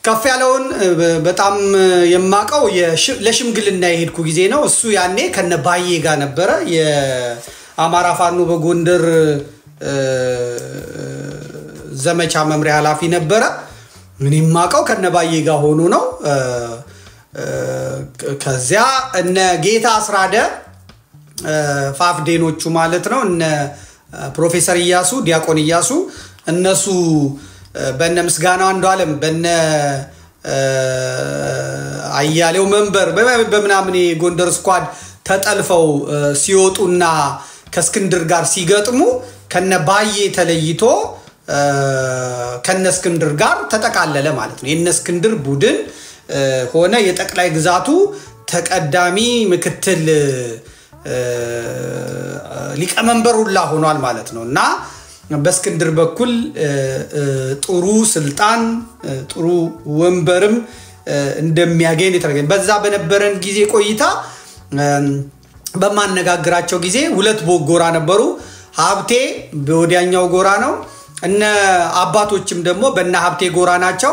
ከፍ ያለውን በጣም የማቀው ለሽምግልና ይሄድኩ ጊዜ ነው እሱ ያኔ ከነባዬ ጋር ነበር የአማራ ፋኖ በጎንደር ዘመቻ መምሪያ ኃላፊ ነበር ምን የማቀው ከነባዬ ጋር ሆኖ ነው ከዚያ እነ ጌታ አስራደ ፋፍዴኖቹ ማለት ነው እነ ፕሮፌሰር ኢያሱ ዲያቆን ኢያሱ እነሱ በእነ ምስጋናው አንዱ ዓለም በእነ አያሌው መንበር በመናምን ጎንደር ስኳድ ተጠልፈው ሲወጡና ከስክንድር ጋር ሲገጥሙ ከነባዬ ተለይቶ ከነስክንድር ጋር ተጠቃለለ ማለት ነው የነስክንድር ቡድን ሆነ የጠቅላይ ግዛቱ ተቀዳሚ ምክትል ሊቀመንበሩላ ሆኗል ማለት ነውና በስክንድር በኩል ጥሩ ስልጣን ጥሩ ወንበርም እንደሚያገኝ ተረጋግጧል በዛ በነበረን ጊዜ ቆይታ በማነጋግራቸው ጊዜ ሁለት ጎራ ነበሩ ሀብቴ በወዲያኛው ጎራ ነው እነ አባቶችም ደግሞ በእነ ሀብቴ ጎራ ናቸው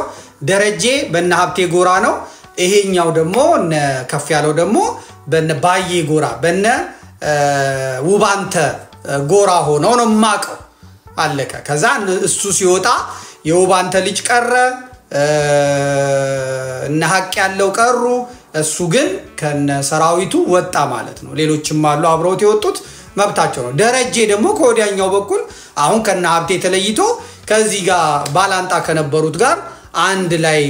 ደረጄ በእነ ሀብቴ ጎራ ነው ይሄኛው ደግሞ እነ ከፍ ያለው ደግሞ በእነ ባዬ ጎራ በእነ ውባንተ ጎራ ሆኖ ነው ማቀው አለቀ ከዛ እሱ ሲወጣ የውባንተ ልጅ ቀረ እነ ሀቅ ያለው ቀሩ እሱ ግን ከነ ሰራዊቱ ወጣ ማለት ነው ሌሎችም አሉ አብረውት የወጡት መብታቸው ነው ደረጄ ደግሞ ከወዲያኛው በኩል አሁን ከነ ሀብቴ ተለይቶ ከዚህ ጋር ባላንጣ ከነበሩት ጋር አንድ ላይ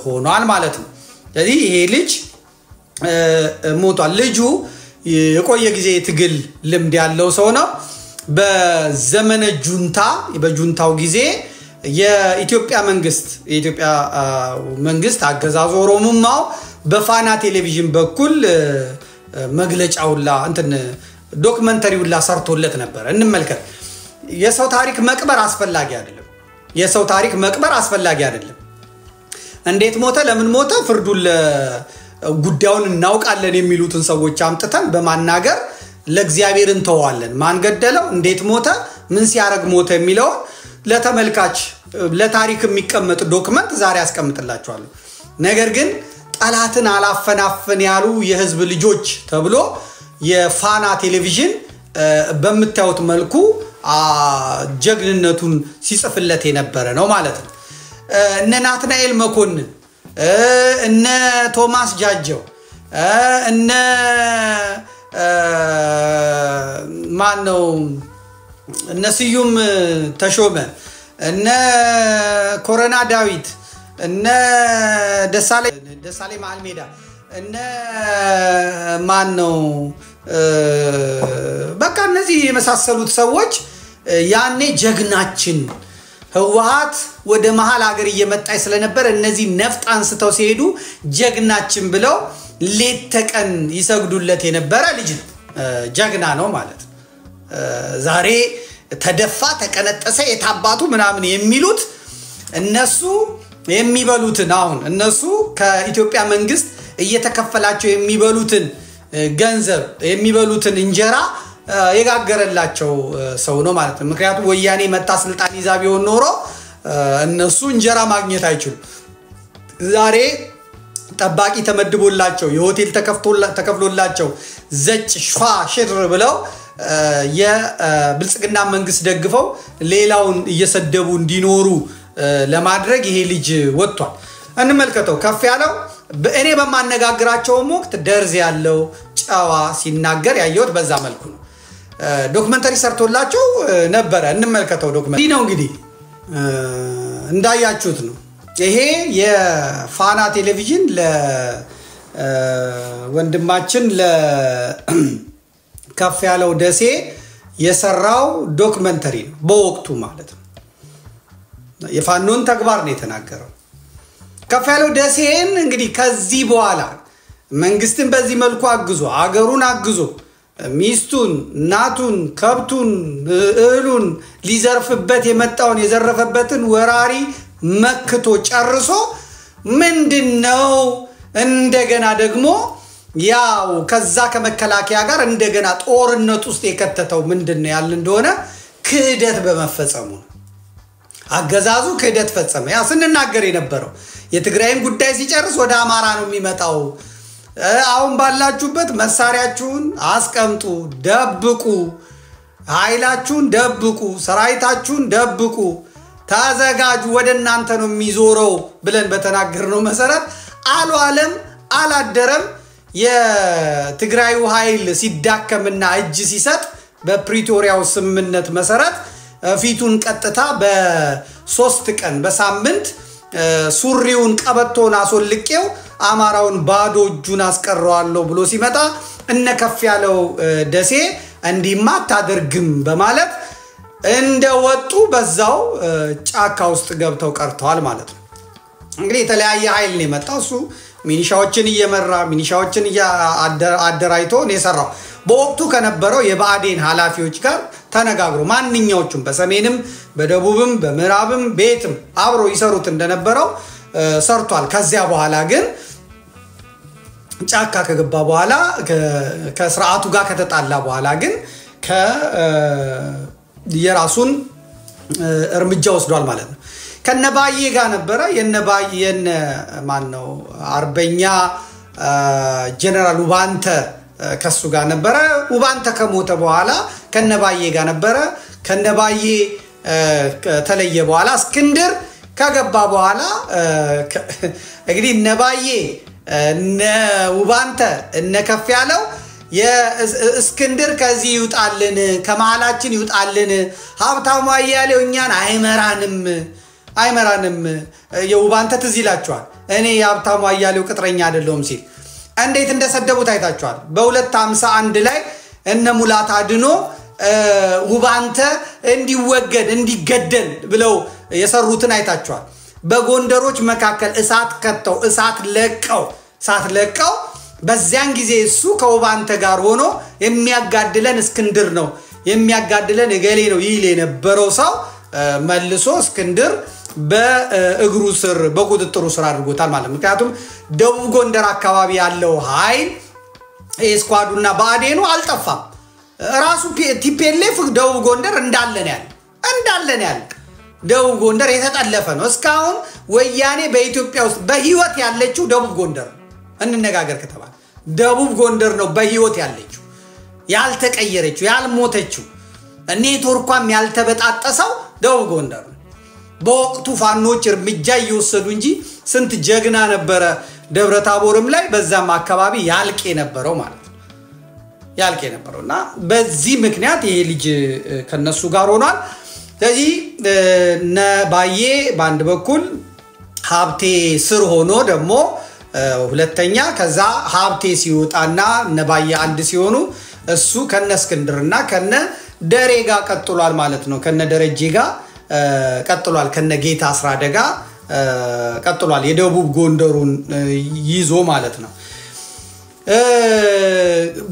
ሆኗል ማለት ነው ስለዚህ ይሄ ልጅ ሞቷል ልጁ የቆየ ጊዜ ትግል ልምድ ያለው ሰው ነው በዘመነ ጁንታ በጁንታው ጊዜ የኢትዮጵያ መንግስት አገዛዝ ኦሮሞማው በፋና ቴሌቪዥን በኩል መግለጫውላ እንትን ዶክመንተሪውላ ሰርቶለት ነበር እንመልከት የሰው ታሪክ መቅበር አስፈላጊ አይደለም እንዴት ሞተ ለምን ሞተ ፍርዱን ለጉዳዩን እናውቃለን የሚሉትን ሰዎች አምጥተን በማናገር ለእግዚአብሔር እንተዋለን ማን ገደለው እንዴት ሞተ ምን ሲያረግ ሞተ የሚለው ለተመልካች ለታሪክ የሚቀመጥ ዶክመንት ዛሬ አስቀምጥላችኋለሁ ነገር ግን ጠላትን አላፈናፈን ያሉ የህዝብ ልጆች ተብሎ የፋና ቴሌቪዥን በመታወት መልኩ ጀግንነቱን ሲጽፍለት የነበረ ነው ማለት ነው እነ ናትናኤል መኮንን እነ ቶማስ ጃጀው እነ ማነው እነ ስዩም ተሾመ እነ ኮረና ዳዊት እነ ደሳሌ ማልሜዳ እነ ማነው በቃ እነዚህ የመሳሰሉት ሰዎች ያኔ ጀግናችን ህዋት ወደ መሃል ሀገር እየመጣይ ስለነበር እነዚህ ነፍጥ አንስተው ሲሄዱ ጀግናችን ብለው ሌተቀን ይሰግዱለት የነበረ ልጅ ነው ጀግና ነው ማለት ዛሬ ተደፋ ተቀነጠሰ የታባቱ ምናምን የሚሉት እነሱ የሚበሉትን አሁን እነሱ ከኢትዮጵያ መንግስት እየተከፈላቸው የሚበሉትን ገንዘብ የሚበሉትን እንጀራ የጋገረላቸው ሰው ነው ማለት ነው ምክንያቱም ወያኔ መጣ ስልጣን ይዛ ቢሆን ኖሮ እነሱ እንጀራ ማግኘት አይችሉም ዛሬ ጠባቂ ተመድቦላቸው የሆቴል ተከፍሎላቸው ዘጭ ሽፋ ሽር ብለው የብልጽግና መንግስት ደግፈው ሌላውን እየሰደቡ እንዲኖሩ ለማድረግ ይሄ ልጅ ወጥቷል እንመልከተው ከፍ ያለው በእኔ በማነጋግራቸው ወቅት ደርዝ ያለው ጫዋ ሲናገር ያየሁት በዛ መልኩ ነው ዶክመንተሪ ሰርቶላቸው ነበር እንመልከተው ዶክመንተሪ ነው እንግዲህ እንዳያችሁት ነው ይሄ የፋና ቴሌቪዥን ለወንድማችን ለከፍ ያለው ደሴ የሰራው ዶክመንተሪ ነው በወቅቱ ማለት ነው የፋኖን ተግባር ነው የተናገረው ከፍ ያለው ደሴን እንግዲህ ከዚህ በኋላ መንግስትን በዚህ መልኩ አግዞ አገሩን አግዞ ሚስቱን ናቱን ከብቱን እህሉን ሊዘርፍበት የመጣውን የዘረፈበትን ወራሪ መክቶ ጨርሶ ምንድነው እንደገና ደግሞ ያው ከዛ ከመከላከያ ጋር እንደገና ጦርነት ውስጥ የከተተው ምንድነው ያለ እንደሆነ ክህደት በመፈጸሙ አገዛዙ ክህደት ፈጸመ ያ ስንናገር የነበረው የትግራይን ጉዳይ ሲጨርስ ወደ አማራ ነው የሚመጣው። አሁን ባላችሁበት መሳሪያችሁን አስቀምጡ፣ ደብቁ፣ ኃይላችሁን ደብቁ፣ ሰራዊታችሁን ደብቁ፣ ተዘጋጁ፣ ወደ እናንተ ነው የሚዞረው ብለን በተናገርነው መሰረት አልዋለም አላደረም። የትግራዩ ኃይል ሲዳከምና እጅ ሲሰጥ በፕሪቶሪያው ስምምነት መሰረት ፊቱን ቀጥታ በ3 ቀን በሳምንት ሱሪውን ቀበቶን አስወልቄው አማራውን ባዶ እጁን አስቀረዋለሁ ብሎ ሲመጣ እነከፍ ያለው ደሴ እንዲማ ታደርግም በማለት እንደወጡ በዛው ጫካ ውስጥ ገብተው ቀርተዋል ማለት ነው። እንግዲህ የተለያየ ኃይል ነው የመጣው። እሱ ሚኒሻዎችን እየመራ ሚኒሻዎችን አደራጅቶ ነው የሰራው። በወቅቱ ከነበረው የባዕዴን ኃላፊዎች ጋር ተነጋግሮ ማንኛዎቹም በሰሜንም በደቡብም በምዕራብም ቤትም አብሮ ይሰሩት እንደነበረው ሰርቷል። ከዚያ በኋላ ግን ጫካ ከገባ በኋላ ከስርዓቱ ጋር ከተጣላ በኋላ ግን የራሱን እርምጃ ወስዷል ማለት ነው። ከነባዬ ጋር ነበረ የነ ማን ነው አርበኛ ጀነራል ውባንተ ከሱ ጋር ነበረ። ውባንተ ከሞተ በኋላ ከነባዬ ጋር ነበረ። ከነባዬ ተለየ በኋላ እስክንድር ከገባ በኋላ እንግዲህ ነባዬ ውባንተ ከፍ ያለው የእስክንድር ከዚህ ይውጣልን ከመሃላችን ይውጣልን ሀብታሙ አያሌው እኛን አይመራንም የውባንተ ትዝ ይላችኋል። እኔ የሀብታሙ አያሌው ቅጥረኛ አይደለሁም ሲል እንዴት እንደሰደቡት አይታችኋል። በ251 ላይ እነ ሙላት አድኖ ውባንተ እንዲወገድ እንዲገደል ብለው የሰሩትን አይታችኋል። በጎንደሮች መካከል እሳት ከተው እሳት ለቀው በዚያን ጊዜ እሱ ከውባንተ ጋር ሆኖ የሚያጋድለን እስክንድር ነው የሚያጋድለን እገሌ ነው ይል የነበረው ሰው መልሶ እስክንድር በእግሩ ስር በቁጥጥሩ ስር አድርጎታል ማለት ነው። ምክንያቱም ደቡብ ጎንደር አካባቢ ያለው ኃይል ስኳዱና ባዴኑ አልጠፋም። ራሱ ቲፒኤልኤፍ ደቡብ ጎንደር እንዳለን ያለ ደቡብ ጎንደር የተጠለፈ ነው። እስካሁን ወያኔ በኢትዮጵያ ውስጥ በህይወት ያለችው ደቡብ ጎንደር እንነጋገር ከተባለ ደቡብ ጎንደር ነው በህይወት ያለችው ያልተቀየረችው ያልሞተችው ኔትወርኳም ያልተበጣጠሰው ደቡብ ጎንደር ነው። በወቅቱ ፋኖች እርምጃ እየወሰዱ እንጂ ስንት ጀግና ነበረ ደብረታቦርም ላይ በዛም አካባቢ ያልቅ የነበረው ማለት ነው ያልቅ የነበረውና በዚህ ምክንያት ይሄ ልጅ ከነሱ ጋር ሆኗል። ስለዚህ ነባዬ በአንድ በኩል ሀብቴ ስር ሆኖ ደግሞ ሁለተኛ ከዛ ሀብቴ ሲወጣና ነባዬ አንድ ሲሆኑ እሱ ከነ እስክንድርና ከነ ደሬ ጋር ቀጥሏል ማለት ነው። ከነ ደረጀ ጋር ቀጥሏል። ከነ ጌታ አስራደ ጋር ቀጥሏል። የደቡብ ጎንደሩን ይዞ ማለት ነው።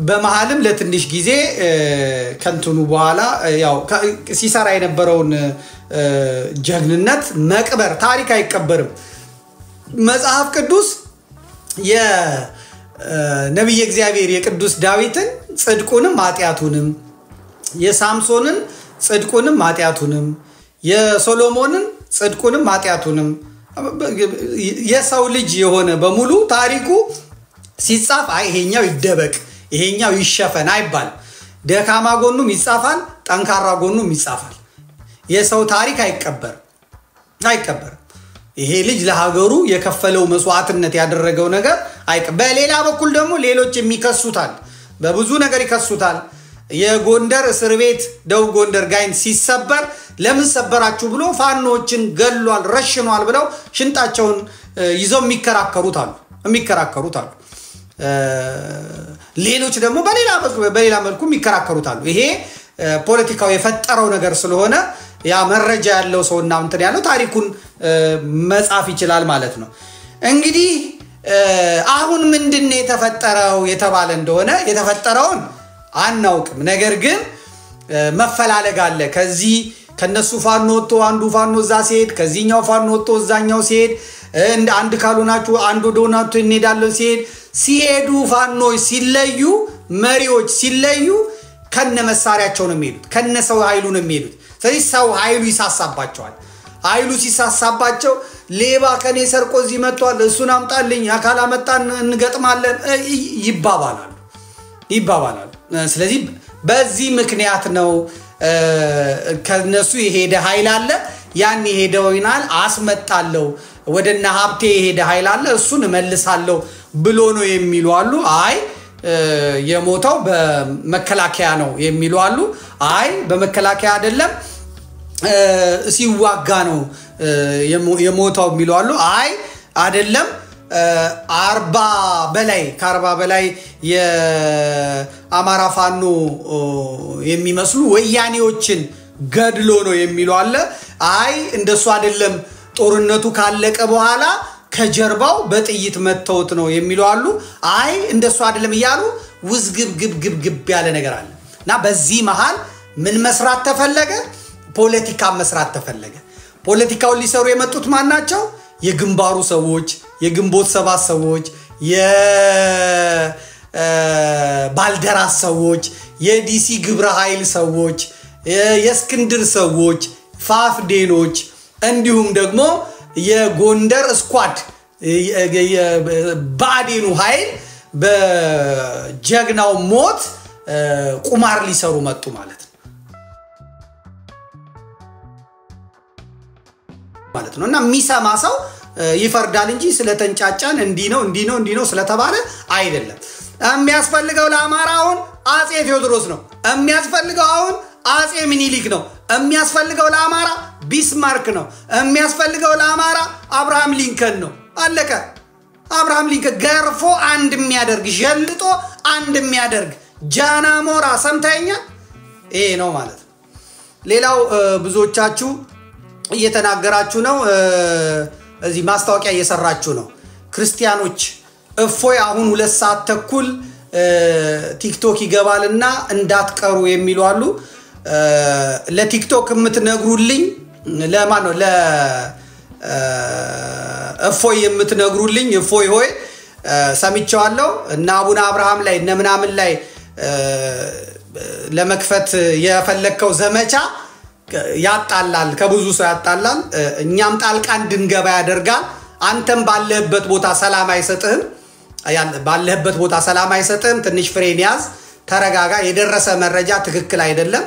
በመሃልም ለትንሽ ጊዜ ከንቱኑ በኋላ ያው ሲሰራ የነበረውን ጀግንነት መቅበር ታሪክ አይቀበርም። መጽሐፍ ቅዱስ የነብይ እግዚአብሔር የቅዱስ ዳዊትን ጽድቁንም ኃጢያቱንም የሳምሶንን ጽድቁንም ኃጢያቱንም የሶሎሞንን ጽድቁንም ኃጢያቱንም የሰው ልጅ የሆነ በሙሉ ታሪኩ ሲጻፍ ይሄኛው ይደበቅ ይሄኛው ይሸፈን አይባል። ደካማ ጎኑም ይጻፋል፣ ጠንካራ ጎኑም ይጻፋል። የሰው ታሪክ አይቀበር። ይሄ ልጅ ለሀገሩ የከፈለው መስዋዕትነት ያደረገው ነገር በሌላ በኩል ደግሞ ሌሎች የሚከሱታል፣ በብዙ ነገር ይከሱታል። የጎንደር እስር ቤት ደቡብ ጎንደር ጋይንት ሲሰበር ለምን ሰበራችሁ ብሎ ፋኖችን ገሏል ረሽኗል ብለው ሽንጣቸውን ይዘው የሚከራከሩት አሉ። ሌሎች ደግሞ በሌላ መልኩ የሚከራከሩት አሉ። ይሄ ፖለቲካው የፈጠረው ነገር ስለሆነ ያ መረጃ ያለው ሰውና እንትን ያለው ታሪኩን መጻፍ ይችላል ማለት ነው። እንግዲህ አሁን ምንድነው የተፈጠረው የተባለ እንደሆነ የተፈጠረውን አናውቅም። ነገር ግን መፈላለግ አለ። ከዚህ ከነሱ ፋኖ ወጥቶ አንዱ ፋኖ እዛ ሲሄድ ከዚህኛው ፋኖ ወጥቶ እዛኛው ሲሄድ አንድ ካሉናችሁ አንዱ ዶናቱ እንሄዳለን ሲሄዱ ፋኖች ሲለዩ መሪዎች ሲለዩ ከነ መሳሪያቸው ነው የሚሄዱት ከነ ሰው ኃይሉ ነው የሚሄዱት። ስለዚህ ሰው ኃይሉ ይሳሳባቸዋል። ኃይሉ ሲሳሳባቸው ሌባ ከኔ ሰርቆ እዚህ መጥቷል እሱን አምጣልኝ አካላ መጣን እንገጥማለን ይባባላሉ ስለዚህ በዚህ ምክንያት ነው ከነሱ የሄደ ኃይል አለ ያን የሄደው ይናል አስመጣለው ወደና ሀብቴ የሄደ ኃይል አለ እሱን መልሳለው ብሎ ነው የሚሉ አሉ አይ የሞተው በመከላከያ ነው የሚሉ አሉ አይ በመከላከያ አይደለም ሲዋጋ ነው የሞተው የሚሉ አሉ አይ አይደለም 40 በላይ ከ40 በላይ የአማራ ፋኖ የሚመስሉ ወያኔዎችን ገድሎ ነው የሚሉ አለ አይ እንደሱ አይደለም ጦርነቱ ካለቀ በኋላ ከጀርባው በጥይት መተውት ነው የሚሉ አሉ አይ እንደሱ አይደለም ይያሉ ውዝግብ ያለ ነገር አለና በዚህ መሃል ምን መስራት ተፈለገ ፖለቲካ መስራት ተፈለገ ፖለቲካውን ሊሰሩ የመጡት ማን ናቸው የግንባሩ ሰዎች የግንቦት ሰባት ሰዎች የባልደራስ ሰዎች የዲሲ ግብረ ኃይል ሰዎች የስክንድር ሰዎች ፋፍዴኖች እንዲሁም ደግሞ የጎንደር ስኳድ ባዴኑ ኃይል በጀግናው ሞት ቁማር ሊሰሩ መጡ ማለት ነውና ሚሰማ ሰው ይፈርዳል እንጂ ስለተንጫጫን እንዲ ነው ስለተባለ አይደለም የሚያስፈልገው ለአማራውን አጼ ቴዎድሮስ ነው የሚያስፈልገው አሁን አጼ ሚኒሊክ ነው የሚያስፈልገው ለአማራ ቢስማርክ ነው የሚያስፈልገው ለአማራ አብርሃም ሊንከን ነው አለቀ አብርሃም ሊንከን ገርፎ አንድ የሚያደርግ ጀልጦ አንድ የሚያደርግ ጃናሞራ ሰምታኛ ይሄ ነው ማለት ሌላው ብዙዎቻችሁ እየተናገራችሁ ነው እዚህ ማስታወቂያ እየሰራችሁ ነው ክርስቲያኖች እፎይ አሁን 2 ሰዓት ተኩል ቲክቶክ ይገባልና እንዳትቀሩ የሚሉ አሉ ለቲክቶክ የምትነግሩልኝ ለማን ነው ለእፎይ የምትነግሩልኝ እፎይ ሆይ ሰምቻለሁ እና አቡነ አብርሃም ላይ እና ምናምን ላይ ለመክፈት የፈለከው ዘመቻ ያጣላል ከብዙ ሰው ያጣላል እኛም ጣልቃ እንድንገባ ያደርጋል አንተም ባለህበት ቦታ ሰላም አይሰጥህም ባለህበት ቦታ ሰላም አይሰጥህም ትንሽ ፍሬን ያዝ ተረጋጋ የደረሰ መረጃ ትክክል አይደለም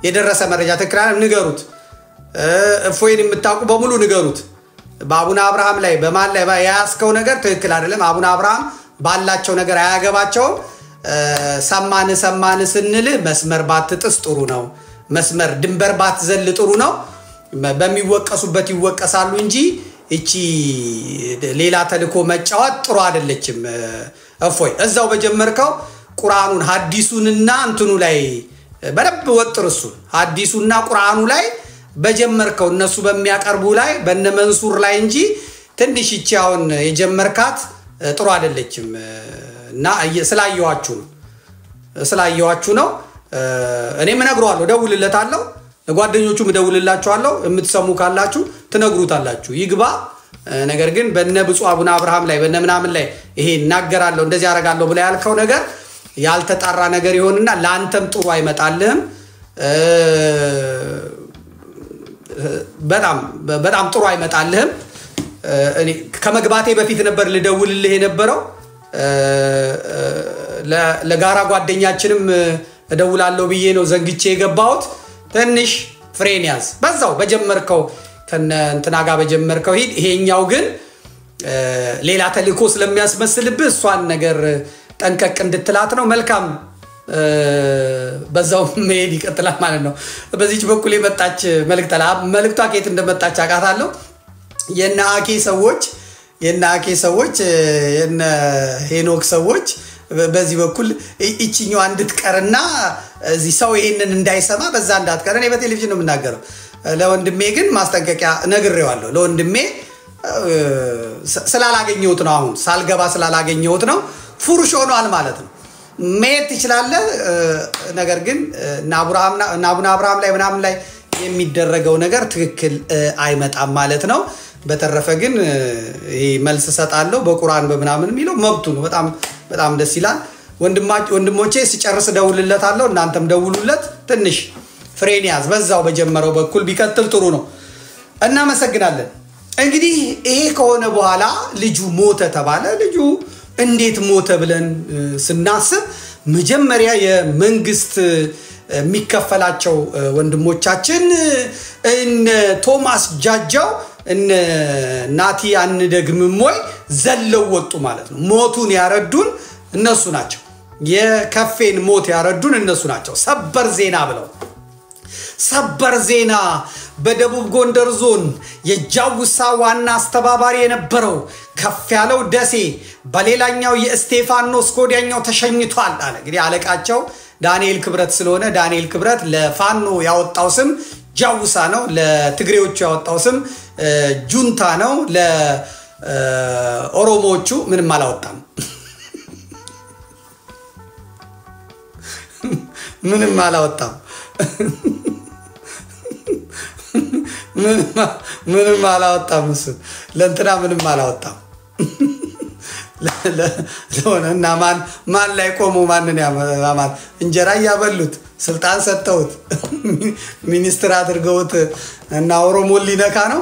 የደረሰ መረጃ ትክክል አይደለም ንገሩት እፎይን የምታውቁ በሙሉ ንገሩት በአቡነ አብርሃም ላይ በማን ላይ ያስከው ነገር ትክክል አይደለም አቡነ አብርሃም ባላቸው ነገር አያገባቸው ሰማን ስንል መስመር ባትጥስ ጥሩ ነው መስመር ድንበር ባትዘል ጥሩ ነው በሚወቀሱበት ይወቀሳሉ እንጂ እቺ ሌላ ተልኮ መጫወት ጥሩ አይደለችም እፎይ እዛው በጀመርከው ቁርአኑን ሐዲሱንና እንትኑ ላይ በረብ ወጥርሱ ሐዲሱና ቁርአኑ ላይ በጀመርከው እነሱ በሚያቀርቡ ላይ በነ መንሱር ላይ እንጂ ትንሽ ይቻውን የጀመርካት ጥሩ አይደለችም እና ስላየዋችሁ ነው እኔም እነግረዋለሁ ደውልለታለሁ ለጓደኞቹም ደውልላችኋለሁ የምትሰሙ ካላችሁ ትነግሩታላችሁ ይግባ ነገር ግን በነብጹ አቡነ አብርሃም ላይ በነምናምን ላይ ይሄ እናገራለሁ እንደዚህ ያረጋለሁ ብለ ያልከው ነገር ያልተጣራ ነገር ይሆንና ላንተም ጥሩ አይመጣልህም በጣም ጥሩ አይመጣልህም እኔ ከመግባቴ በፊት ነበር ልደውልልህ የነበረው ለጋራ ጓደኛችንም እደውላለሁ ብዬ ነው ዘንግቼ የገባሁት ትንሽ ፍሬን ያዝ በዛው በጀመርከው ከእንትናጋ በጀመርከው ሂድ ይሄኛው ግን ሌላ ተልኮ ስለሚያስመስልብህ እሷን ነገር ጠንቀቅ እንድትላት ነው መልካም በዛው መሄድ ይቀጥላል ማለት ነው በዚህች በኩል የመጣች መልእክቷ ከየት እንደመጣች አቃታለሁ የናአኬ ሰዎች የነ ሄኖክ ሰዎች በዚህ በኩል እቺኛው እንድትቀርና እዚህ ሰው ይሄንን እንዳይሰማ በዛ እንዳትቀር እኔ በቴሌቪዥን ነው የምናገረው ለወንድሜ ግን ማስጠንቀቂያ ነግሬዋለሁ ለወንድሜ ስላላገኘሁት ነው አሁን ሳልገባ ስላላገኘሁት ነው ፉርሽ ሆኗል ማለት ነው መሄድ ይችላል ነገር ግን ናቡነ አብርሃም ላይ ምናምን ላይ የሚደረገው ነገር ትክክል አይመጣም ማለት ነው በተረፈ ግን ይሄ መልስ ሰጣለሁ በቁርአን በመናምን የሚለው መብቱ ነው በጣም ደስ ይላል ወንድሞቼ ሲጨርስ ደውልለታለሁ እናንተም ደውሉለት ትንሽ ፍሬን ያዝ በዛው በጀመረው በኩል ቢቀጥል ጥሩ ነው እናመሰግናለን እንግዲህ ይሄ ከሆነ በኋላ ልጁ ሞተ ተባለ ልጁ እንዴት ሞተ ብለን ስናስብ መጀመሪያ የመንግስት የሚከፈላቸው ወንድሞቻችን እነ ቶማስ ጃጃው እነ ናቲ አንደግምም ወይ ዘለው ወጡ ማለት ነው ሞቱን ያረዱን እነሱ ናቸው የከፌን ሞት ያረዱን እነሱ ናቸው ሰበር ዜና ብለው ሰበር ዜና በደቡብ ጎንደር ዞን የጃውሳ ዋና አስተባባሪ የነበረው ከፍ ያለው ደሴ በሌላኛው የስቴፋኖስ ኮዲያኛው ተሸኝቷል አለ እንግዲህ አለቃቸው ዳንኤል ክብረት ስለሆነ ዳንኤል ክብረት ለፋኖ ያወጣው ስም ጃውሳ ነው ለትግሬዎቹ ያወጣው ስም ጁንታ ነው ለኦሮሞዎቹ ምንም አላወጣም ምንም አላወጣም ምንም አላወጣም እሱ ለእንትና ምንም አላወጣም ለሆነና ማን ላይ ቆሞ ማንን ያማል እንጀራ ያበሉት ስልጣን ሰጠውት ሚኒስትር አድርገውት እና ኦሮሞ ሊነካ ነው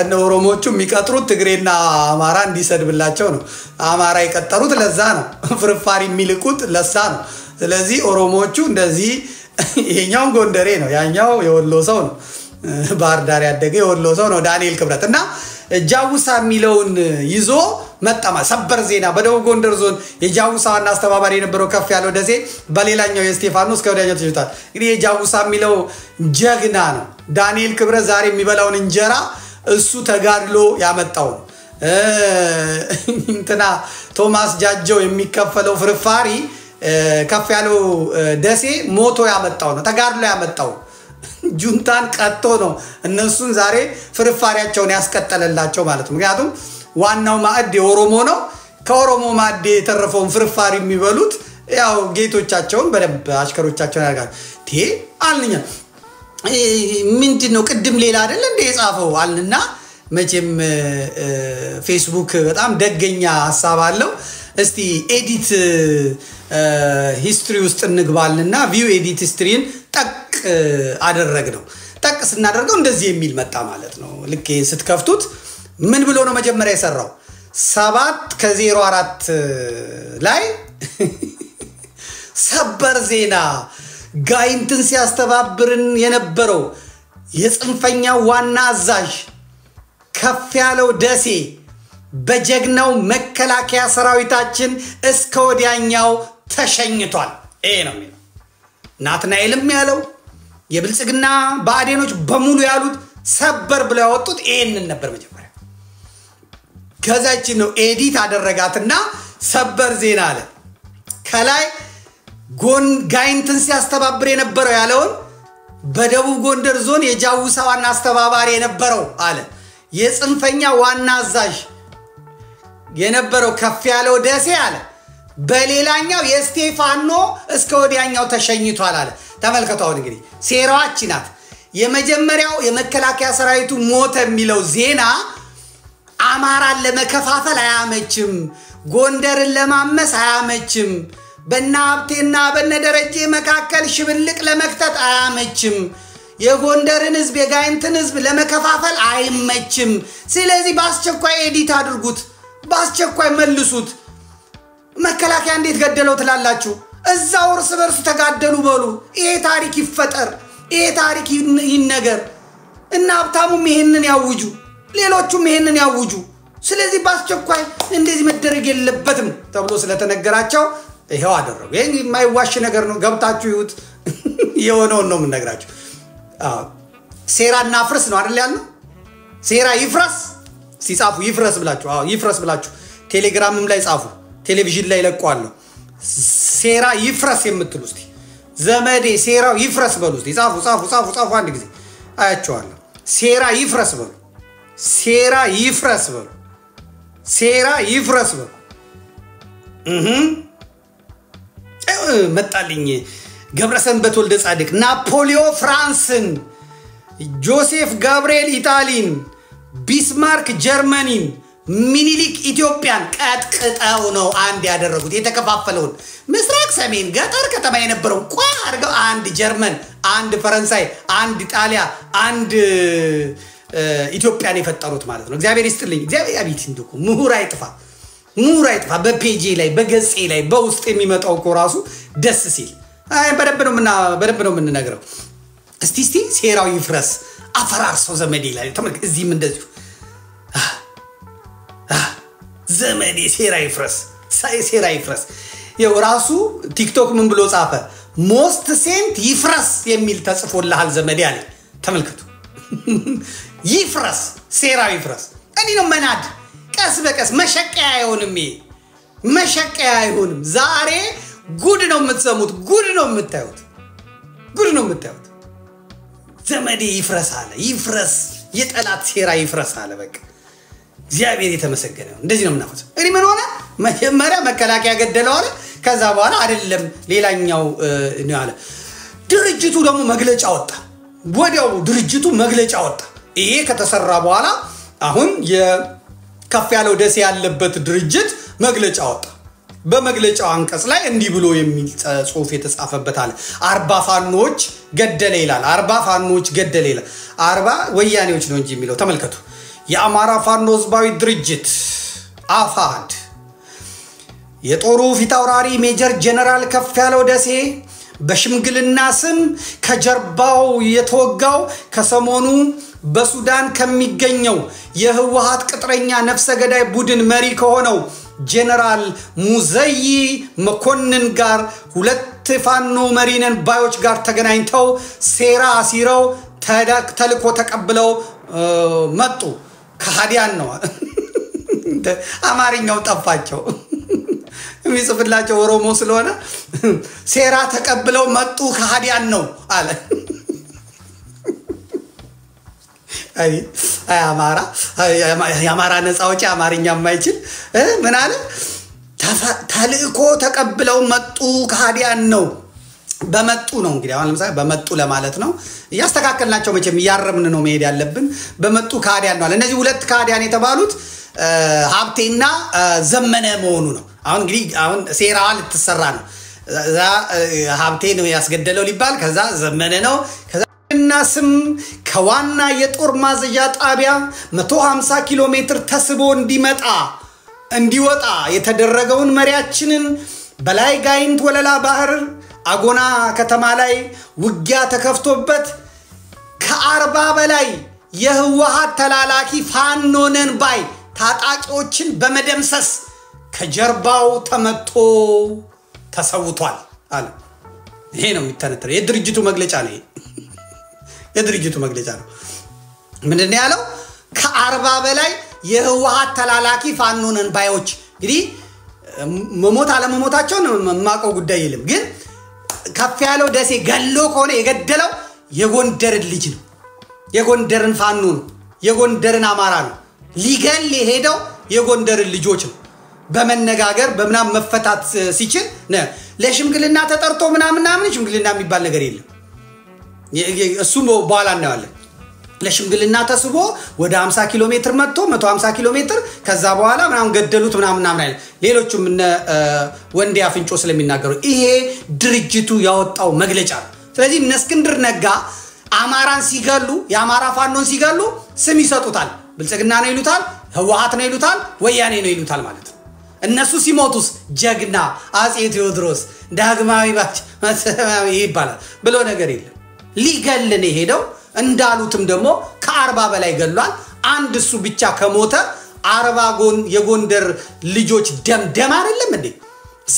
እና ኦሮሞቹ የሚቀጥሩት ትግሬና አማራ እንዲሰድብላቸው ነው አማራ ይቀጠሩት ለዛ ነው ፍርፋሪ የሚልቁት ለዛ ነው ስለዚህ ኦሮሞቹ እንደዚህ ይሄኛው ጎንደሬ ነው ያኛው የወሎ ሰው ነው ባህር ዳር ያደገ የወሎ ሰው ነው ዳንኤል ክብረት እና ጃውሳ ሚለውን ይዞ መጣማ ሰበር ዜና በደቡብ ጎንደር ዞን የጃውሳ ዋና አስተባባሪ የነበረው ከፍ ያለው ደሴ በሌላኛው የስቴፋኖስ ከወዲያኛው ተሽቷል እንግዲህ የጃውሳ ሚለው ጀግና ነው ዳንኤል ክብረት ዛሬ የሚበላውን እንጀራ እሱ ተጋድሎ ያመጣው እንትና ቶማስ ጃጃው የሚከፈለው ፍርፋሪ ከፍ ያለው ደሴ ሞቶ ያመጣው ነው ተጋድሎ ያመጣው ጁንታን ቀጥቶ ነው እነሱን ዛሬ ፍርፋሪያቸውን ያስቀጠለላቸው ማለት ነው ምክንያቱም ዋናው ማዕድ የኦሮሞ ነው ከኦሮሞ ማዕድ የተረፈውን ፍርፋሪ የሚበሉት ያው ጌቶቻቸውን በደንብ አሽከሮቻቸውን ያርጋል አልኛ ምንድነው ቅድም ሌላ አይደል እንደ የጻፈው አልንና መቼም ፌስቡክ በጣም ደገኛ ሐሳብ አለው እስቲ ኤዲት ሂስትሪ ውስጥ እንግባልና ቪው ኤዲት ሂስትሪን ጠቅ አደረግነው ጠቅ ስናደርገው እንደዚህ የሚል መጣ ማለት ነው ልክ ስትከፍቱት ምን ብሎ ነው መጀመሪያ የሰራው 7:04 ላይ ሰበር ዜና ጋይንትን ሲያስተባብርን የነበረው የጽንፈኛ ዋና አዛዥ ከፍ ያለው ደሴ በጀግናው መከላከያ ሰራዊታችን እስከ ወዲያኛው ተሸኝቷል ይሄ ነው የሚለው ናትናኤልም ያለው የብልጽግና ባዴኖች በሙሉ ያሉት ሰበር ብለው ያወጡት ይሄንን ነበር መጀመሪያ ከዛች ነው ኤዲት አደረጋትና ሰበር ዜና አለ ከላይ ጋይንትን ሲያስተባብር የነበረው ያለውን በደቡብ ጎንደር ዞን የጃውሳ ዋና አስተባባሪ የነበረው አለ የጽንፈኛ ዋና አዛዥ የነበረው ከፍ ያለው ደሴ አለ በሌላኛው የስቴፋኖ እስከ ወዲያኛው ተሸኝቷል አለ ተመልከቷው እንግዲህ ሴራዋች ናት የመጀመሪያው የመከላከያ ሰራዊቱ ሞተ የሚለው ዜና አማራን ለመከፋፈል አያመችም ጎንደርን ለማመስ አያመችም በናብቴና በነደረጀ መካከል ሽብልቅ ለመክተት አያመችም የጎንደርን ህዝብ የጋይንትን ህዝብ ለመከፋፈል አይመችም ስለዚህ ባስቸኳይ ኤዲት አድርጉት ባስቸኳይ መልሱት መከላከያ እንዴት ገደለው ትላላችሁ እዛው እርስ በርሱ ተጋደሉ በሉ ይሄ ታሪክ ይፈጠር ይሄ ታሪክ ይነገር እና ሀብታሙም ይሄንን ያውጁ ሌሎቹም ይሄንን ያውጁ ስለዚህ ባስቸኳይ እንደዚህ መደረግ የለበትም ተብሎ ስለተነገራቸው ይሄው አደረጉ ይሄ የማይዋሽ ነገር ነው ገብታችሁ ይሁት የሆነው ነው የምነግራችሁ ሴራና ፍርስ ነው አይደል ያለው ሴራ ይፍረስ ሲጻፉ ይፍረስ ብላችሁ ይፍረስ ብላችሁ ቴሌግራምም ላይ ጻፉ ቴሌቪዥን ላይ ለቋለሁ ሴራ ይፍረስ የምትሉ እስቲ ዘመዴ ሴራው ይፍረስ በሉ እስቲ ጻፉ አንድ ጊዜ አያቸዋለሁ ሴራ ይፍረስ በሉ ሴራ ይፍረስ በሉ ሴራ ይፍረስ በሉ መጣልኝ ገብረሰንበት ወልደ ጻድቅ ናፖሊዮ ፍራንስን ጆሴፍ ጋብርኤል ኢጣሊን ቢስማርክ ጀርመኒን ሚኒሊክ ኢትዮጵያን ቀጥቅጠው ነው አንድ ያደረጉት የተከፋፈለውን ምስራቅ ሰሜን ገጠር ከተማ የነበረው አድርገው አንድ ጀርመን አንድ ፈረንሳይ አንድ ኢጣሊያ አንድ ኢትዮጵያን የፈጠሩት ማለት ነው እግዚአብሔር ይስጥልኝ እግዚአብሔር ያቢት እንደኮ ምሁር አይጥፋ በፔጂ ላይ በገጼ ላይ በውስጥ የሚመጣው እኮ ራሱ ደስ ሲል አይ በደንብ ነው የምንነግረው እስቲ ሴራው ይፍረስ አፈራርሰው ዘመዴ ላይ ተመልከት እዚህም እንደዚሁ ዘመዴ ሴራ ይፍረስ ይው ራሱ ቲክቶክ ምን ብሎ ጻፈ ሞስት ሴንት ይፍረስ የሚል ተጽፎልሃል ዘመዴ አለ ተመልከቱ ይፍረስ ሴራ ይፍረስ እኔ ነው መናድ ቀስ በቀስ መሸቀያ አይሆንም ዛሬ ጉድ ነው የምትሰሙት ጉድ ነው የምታዩት ዘመዴ ይፍረስ የጠላት ሴራ ይፍረስ አለ በቃ እግዚአብሔር የተመሰገነ ነው እንደዚህ ነው ምናፈስ እኔ ምን ሆነ መጀመሪያ መከላከያ ገደለው አለ ከዛ በኋላ አይደለም ሌላኛው ነው አለ ድርጅቱ ደግሞ መግለጫ ወጣ ወዲያው ድርጅቱ መግለጫ ወጣ ይሄ ከተሰራ በኋላ አሁን የከፍ ያለው ደሴ ያለበት ድርጅት መግለጫ ወጣ በመግለጫው አንቀጽ ላይ እንዲህ ብሎ የሚል ጽሁፍ የተጻፈበት አለ 40 ፋኖች ገደለ ይላል 40 ወያኔዎች ነው እንጂ የሚለው ተመልከቱ የአማራ ፋኖ ህዝባዊ ድርጅት አፋድ የጦሩ ፊታውራሪ ሜጀር ጀነራል ከፍ ያለው ደሴ በሽምግልና ስም ከጀርባው የተወጋው ከሰሞኑ በሱዳን ከሚገኘው የህወሓት ቅጥረኛ ነፍሰ ገዳይ ቡድን መሪ ከሆነው ጀነራል ሙዘይ መኮንን ጋር ሁለት ፋኖ መሪነን ባዮች ጋር ተገናኝተው ሴራ ሲረው ተልኮ ተቀብለው መጡ ከሃዲያን ነው አማርኛው ጠፋቸው የሚጽፍላቸው ኦሮሞ ስለሆነ ሴራ ተቀብለው መጡ ከሃዲያን ነው አለ አይ አማራ ነፃውጪ አማርኛ የማይችል ምን አለ ተልእኮ ተቀብለው መጡ ከሃዲያን ነው በመጡ ነው እንግዲህ አሁን ለምሳሌ በመጡ ለማለት ነው ያስተካከልናቸው መቼም ያረምን ነው መሄድ ያለብን በመጡ ከሃዲያን ነው አለ እነዚህ ሁለት ከሃዲያን የተባሉት ሀብቴና ዘመነ መሆኑ ነው አሁን እንግዲህ አሁን ሴራው ልትሰራ ነው ሀብቴ ነው ያስገደለው ሊባል ከዛ ዘመነ ነው ከዛ እና ስም ከዋና የጦር ማዘዣ ጣቢያ 150 ኪሎ ሜትር ተስቦ እንዲወጣ የተደረገውን መሪያችንን በላይ ጋይንት ወለላ ባህር አጎና ከተማ ላይ ውጊያ ተከፍቶበት ከ40 በላይ የህወሓት ተላላኪ ፋኖነን ባይ ታጣቂዎችን በመደምሰስ ከጀርባው ተመቶ ተሰውቷል አለ ይሄ ነው የሚተነተረው የድርጅቱ መግለጫ ነው የድርጅቱ መግለጫ ነው ምንድነው ያለው ከ40 በላይ የህወሓት ተላላኪ ፋኖነን ባዮች እንግዲህ መሞት አለ መሞታቸው ማቀው ጉዳይ የለም ግን ከፍ ያለው ደሴ ገሎ ከሆነ የገደለው የጎንደርን ልጅ ነው የጎንደርን ፋኖ ነው የጎንደርን አማራ ነው ሊገል የሄደው የጎንደርን ልጆች ነው በመነጋገር በመናም መፈታት ሲችል ለሽምግልና ተጠርቶ ምናምን ሽምግልና የሚባል ነገር የለም እሱ በኋላ እናያለን ለሽምግልና ተስቦ ወደ 50 ኪሎ ሜትር መጥቶ 150 ኪሎ ሜትር ከዛ በኋላ ምናምን ገደሉት ምናምን አይደል ሌሎችም ወንዴ አፍንጮ ስለሚናገሩ ይሄ ድርጅቱ ያወጣው መግለጫ ነው ስለዚህ እስክንድር ነጋ አማራን ሲገሉ የአማራ ፋኖን ሲገሉ ስም ይሰጡታል ብልጽግና ነው ይሉታል ህወሓት ነው ይሉታል ወያኔ ነው ይሉታል ማለት ነው እነሱ ሲሞቱስ ጀግና አጼ ቴዎድሮስ ዳግማዊ ባች ይባላል ብሎ ነገር የለም ሊገልን ሄደው እንዳሉትም ደግሞ ከ40 በላይ ገሏል አንድ እሱ ብቻ ከሞተ 40 የጎንደር ልጆች ደም አይደለም እንዴ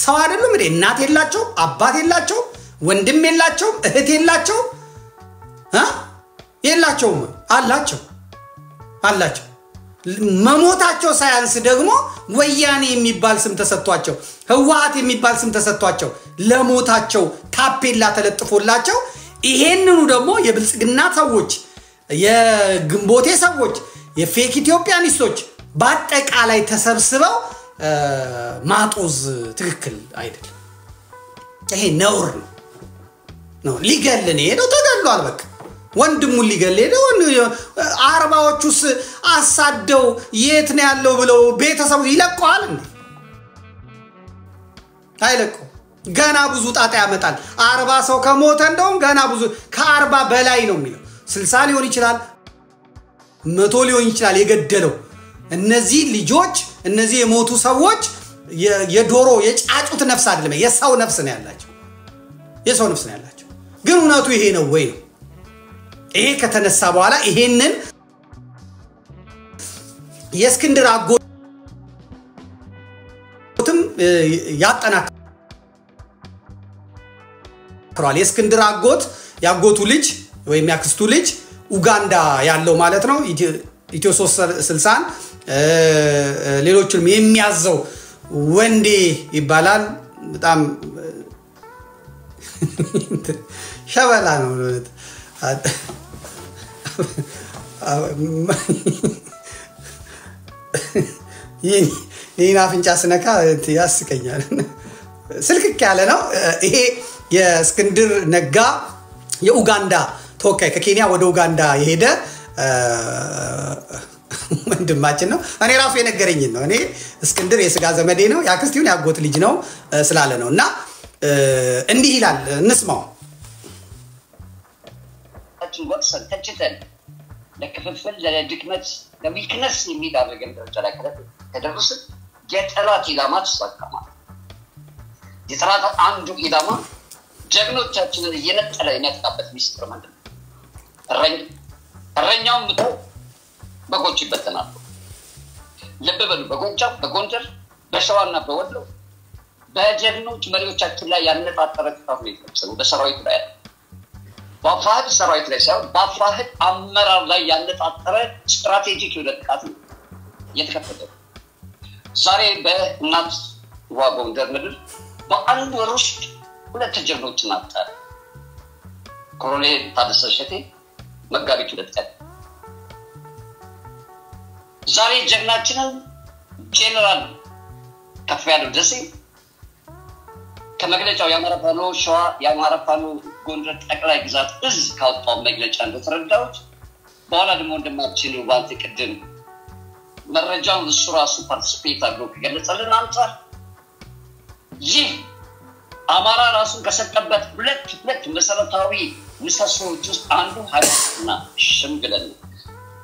ሰው አይደለም እንዴ እናት የላቸው አባት የላቸው ወንድም የላቸው እህት የላቸው የላቸውም አላቸው መሞታቸው ሳያንስ ደግሞ ወያኔ የሚባል ስም ተሰጥቷቸው ህወሓት የሚባል ስም ተሰጥቷቸው ለሞታቸው ታፔላ ተለጥፎላቸው ይሄንኑ ደግሞ የብልጽግና ሰዎች የግንቦቴ ሰዎች የፌክ ኢትዮጵያኒስቶች በአጠቃላይ ተሰብስበው ማጦዝ ትክክል አይደለም ይሄ ነውር ነው ሊገልን ሄደው ተገሏል በቃ ወንድሙ ሊገል ሄደው 40ዎቹስ አሳደው የት ነው ያለው ብለው ቤተሰቡ ይለቀዋል እንዴ አይለቀው ገና ብዙ ጣጣ ያመጣል 40 ሰው ከሞተ እንደውም ገና ብዙ ከ40 በላይ ነው የሚለው 60 ሊሆን ይችላል መቶ ሊሆን ይችላል የገደለው እነዚህ ልጆች እነዚህ የሞቱ ሰዎች የዶሮ የጫጩት ነፍስ አይደለም የሰው ነፍስ ነው ያላቸው የሰው ነፍስ ነው ያላቸው ግን እውነቱ ይሄ ነው ወይ ነው ይሄ ከተነሳ በኋላ ይሄንን የእስክንድር አጎትም ያጠናክራል የእስክንድር አጎት ያጎቱ ልጅ ወይም ያክስቱ ልጅ ኡጋንዳ ያለው ማለት ነው ኢትዮ 360 ሌሎችንም የሚያዘው ወንዴ ይባላል በጣም ሸበላ ነው ይሄን አፍንጫ ስነካ ያስቀኛል ስልክክ ያለ ነው ይሄ የእስክንድር ነጋ የኡጋንዳ ተወካይ ከኬንያ ወደ ኡጋንዳ የሄደ ወንድማችን ነው እኔ ራሱ የነገረኝ ነው እኔ እስክንድር የስጋ ዘመዴ ነው ያክስቲውን ያጎት ልጅ ነው ስላለ ነውና እንዲህ ይላል እንስማው ታችን ወቅሰን ተጭተን ለክፍፍል ለድክመት ለዊክነስ የሚዳረገን ደረጃ ላይ ከደረሰ የጠላት ኢላማ ተሳካማ የጠላት አንዱ ኢላማ ጀግኖቻችንን እየነጠለ የነጣበት ሚስጥር ምንድነው እረኛው ምቶ በጎች ይበተናሉ ለበበሉ በጎንቻው በጎንደር በሸዋና በወሎ በጀግኖች መሪዎቻችን ላይ ያነጣጠረ ጥፋት ነው የተፈጸመው በሰራዊቱ ላይ በአፋሕድ ሰራዊት ላይ ሳይሆን በአፋሕድ አመራር ላይ ያነጣጠረ ስትራቴጂክ ጥቃት ነው የተከፈተው ዛሬ በእናት ጎንደር ምድር በአንድ ወር ውስጥ ሁለት ጀግኖችን አጣ ኮሎኔል ታደሰ ሸቴ መጋቢት 2 ቀን ዛሬ ጀግናችንን ጄኔራል ከፍያለው ደሴ ከመግለጫው የአማራ ፋኖ ሸዋ የአማራ ፋኖ ጎንደር ጠቅላይ ግዛት እዝ ካወጣው መግለጫ እንደተረዳሁት በኋላ ደግሞ እንደማችን ባንተ ቅድም መረጃውን እሱ ራሱ ፓርቲሲፔት አድርጎ ከገለጸልን አንፃር ይህ አማራ ራሱን ከሰጠበት ሁለት መሰረታዊ ምሰሶዎች ውስጥ አንዱ ሀይልና ሽምግልና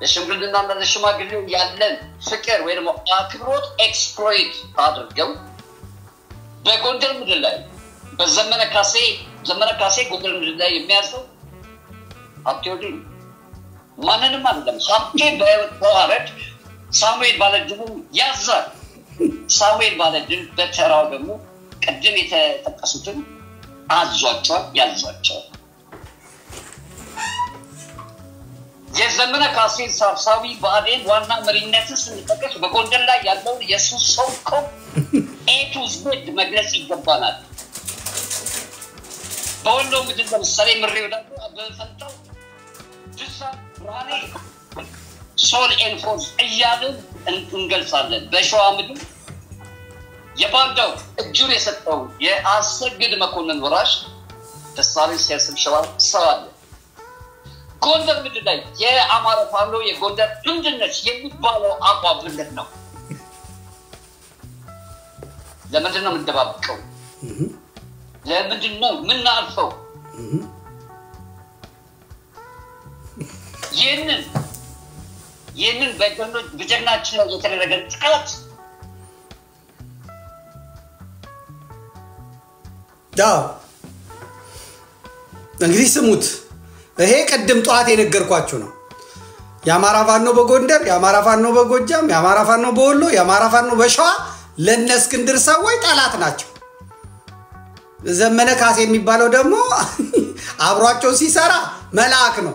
ለሽምግልና እና ለሽማግሌው ያለን ፍቅር ወይ ደግሞ አክብሮት ኤክስፕሎይት አድርገው በጎንደር ምድር ላይ በዘመነ ካሴ ጎንደር ምድር ላይ የሚያዘው አብቴውዲን ማንንም አይደለም ሀብቴ በተዋረድ ሳሙኤል ባለድሉ ያዛል ሳሙኤል ባለድል በተራው ደግሞ ቀደም የተጠቀሱትን አዟቸው ያዟቸው የዘመነ ካሴ ሳብሳቢ ባዴን ዋና መሪነትን ስንጠቅስ በጎንደር ላይ ያለው የሱሰው ኤቱዝ ወድ መግለጽ ይገባናል በወሎ ምድር ለምሳሌ ምሬው ደግሞ አበፈንታው ድሳ ብራኔ ሶል ኤንፎርስ እያልን እንገልጻለን በሸዋ ምድር የባንዳው እጁን የሰጠው የአሰግድ መኮንን ወራሽ ተሳሪ ሲያስብ ሸዋ ሰዋል ጎንደር ምድር ላይ የአማራ ፋኖ የጎንደር አንድነት የሚባለው አቋም ምንድን ነው ለምንድን ነው የምንደባበቀው ለምንድን ነው የምናልፈው ይህንን በጀግናችን ላይ የተደረገ ጥቃት እንግዲህ ስሙት ይሄ ቀደም ጧት የነገርኳችሁ ነው የአማራ ፋኖ በጎንደር የአማራ ፋኖ በጎጃም የአማራ ፋኖ በወሎ የአማራ ፋኖ በሸዋ ለነስክንድር ሰዎች ጠላት ናቸው ዘመነ ካሴ የሚባለው ደግሞ አብሯቸው ሲሰራ መልአክ ነው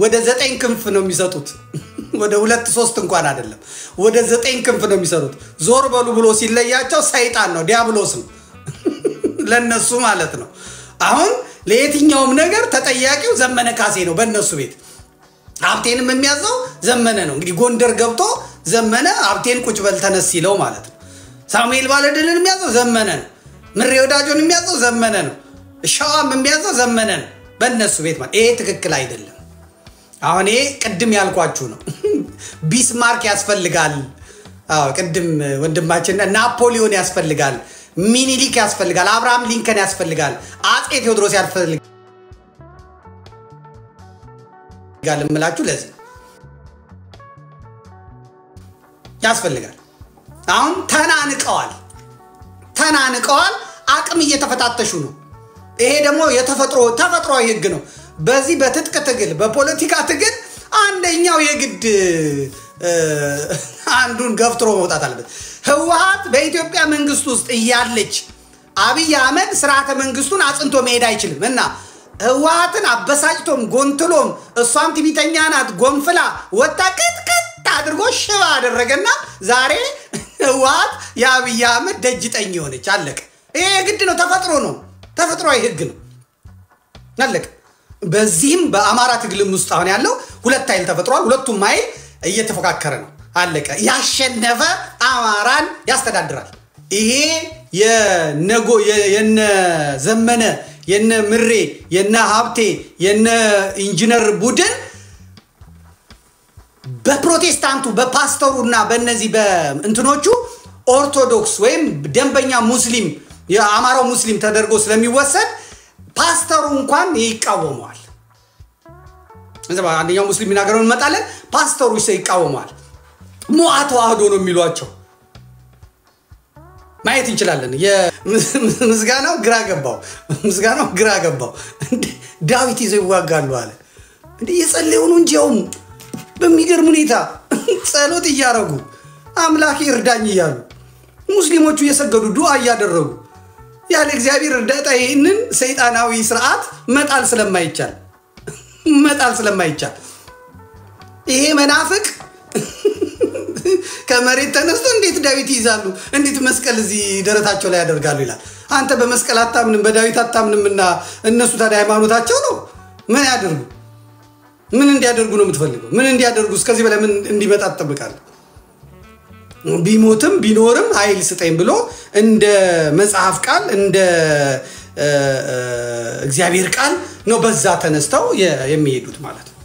ወደ 9 ክንፍ ነው የሚሰጡት ወደ 2-3 እንኳን አይደለም ወደ 9 ክንፍ ነው የሚሰሩት ዞር በሉ ብሎ ሲለያቸው ሰይጣን ነው ዲያብሎስ ነው ለነሱ ማለት ነው አሁን ለየትኛውም ነገር ተጠያቂው ዘመነ ካሴ ነው በእነሱ ቤት ሀብቴንም የሚያዘው ዘመነ ነው እንግዲህ ጎንደር ገብቶ ዘመነ ሀብቴን ቁጭ በል ተነስ ይለው ማለት ነው ሳሙኤል ባለድልን የሚያዘው ዘመነ ነው ምሬ ወዳጆን የሚያዘው ዘመነ ነው ሸዋም የሚያዘው ዘመነ ነው በእነሱ ቤት ማለት ይሄ ትክክል አይደለም አሁን ይሄ ቅድም ያልኳችሁ ነው ቢስማርክ ያስፈልጋል ቅድም ወንድማችን ናፖሊዮን ያስፈልጋል ሚኒሊክ ያስፈልጋል አብርሃም ሊንከን ያስፈልጋል አጼ ቴዎድሮስ ያስፈልጋል እምላችሁ ለዚህ ያስፈልጋል አሁን ተናንቀዋል አቅም እየተፈታተሹ ነው ይሄ ደግሞ ተፈጥሯዊ ህግ ነው በዚህ በትጥቅ ትግል በፖለቲካ ትግል አንደኛው የግድ አንዱን ገፍትሮ መውጣት አለበት ህወሓት በኢትዮጵያ መንግስት ውስጥ እያለች አብይ አህመድ ስርዓተ መንግስቱን አጽንቶ መሄድ አይችልም እና ህወሓትን አበሳጭቶም ጎንትሎም እሷም ትቢተኛ ናት ጎንፍላ ወጣ ቅጥቅጥ አድርጎ ሽባ አደረገና ዛሬ ህወሓት የአብይ አህመድ ደጅጠኝ ሆነች አለቀ ይሄ ግድ ነው ተፈጥሯዊ ህግ ነው አለቀ በዚህም በአማራ ትግልም ውስጥ አሁን ያለው ሁለት ኃይል ተፈጥሯል ሁለቱም ኃይል እየተፈካከረ ነው አለቀ ያሸነፈ አማራን ያስተዳድራል ይሄ የነ ዘመነ የነ ምሬ የነ ሀብቴ የነ ኢንጂነር ቡድን በፕሮቴስታንቱ በፓስተሩና በእነዚህ በእንትኖቹ ኦርቶዶክስ ወይም ደንበኛ ሙስሊም የአማራው ሙስሊም ተደርጎ ስለሚወሰድ ፓስተሩ እንኳን ይቃወማል አንደኛው ሙስሊም ይናገረው እንመጣለን ፓስተሩ ይቃወማል ሙአተዋህዶ ነው የሚሏቸው ማየት እንችላለን የምስጋናው ግራ ገባው ዳዊት ይዘው ይዋጋሉ አለ እንዴ የጸለዩ ነው እንጂው በሚገርም ሁኔታ ጸሎት እያረጉ አምላክ ይርዳኝ ይያሉ ሙስሊሞቹ የሰገዱ ዱዓ እያደረጉ ያለ እግዚአብሔር እርዳታ ይሄንን ሰይጣናዊ ስርዓት መጣል ስለማይቻል ይሄ መናፍቅ ከመሬት ተነስቶ እንዴት ዳዊት ይዛሉ እንዴት መስቀል እዚህ ደረታቸው ላይ ያደርጋሉ ይላል አንተ በመስቀል አታምንም በዳዊት አታምንምና እነሱ ታዲያ ሃይማኖታቸው ነው ምን እንዲያደርጉ ነው የምትፈልገው ምን እንዲያደርጉ እስከዚህ በላይ ምን እንዲመጣ ተጠብቃለህ ቢሞትም ቢኖርም ኃይል ስጠኝ ብሎ እንደ መጽሐፍ ቃል እንደ እግዚአብሔር ቃል ነው በዛ ተነስተው የሚሄዱት ማለት ነው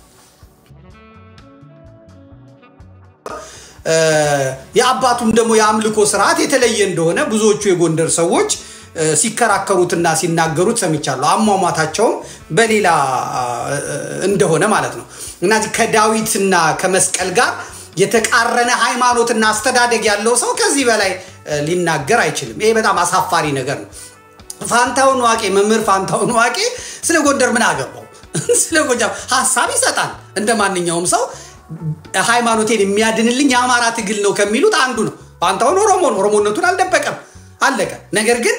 የአባቱም ደግሞ የአምልኮ ስርዓት የተለየ እንደሆነ ብዙዎቹ የጎንደር ሰዎች ሲከራከሩትና ሲናገሩት ሰምቻለሁ አሟሟታቸውም በሌላ እንደሆነ ማለት ነው እና ከዳዊትና ከመስቀል ጋር የተቃረነ ሃይማኖትና አስተዳደግ ያለው ሰው ከዚህ በላይ ሊናገር አይችልም ይሄ በጣም አሳፋሪ ነገር ነው ፋንታውን ዋቄ መምህር ፋንታውን ዋቄ ስለ ጎንደር ምን አገባው ስለ ጎጃም ሐሳብ ይሰጣል እንደማንኛውም ሰው ሃይማኖቴን የሚያድንልኝ የአማራ ትግል ነው ከሚሉት አንዱ ነው ፋንታውን ኦሮሞነቱን አልደበቀም አለቀ ነገር ግን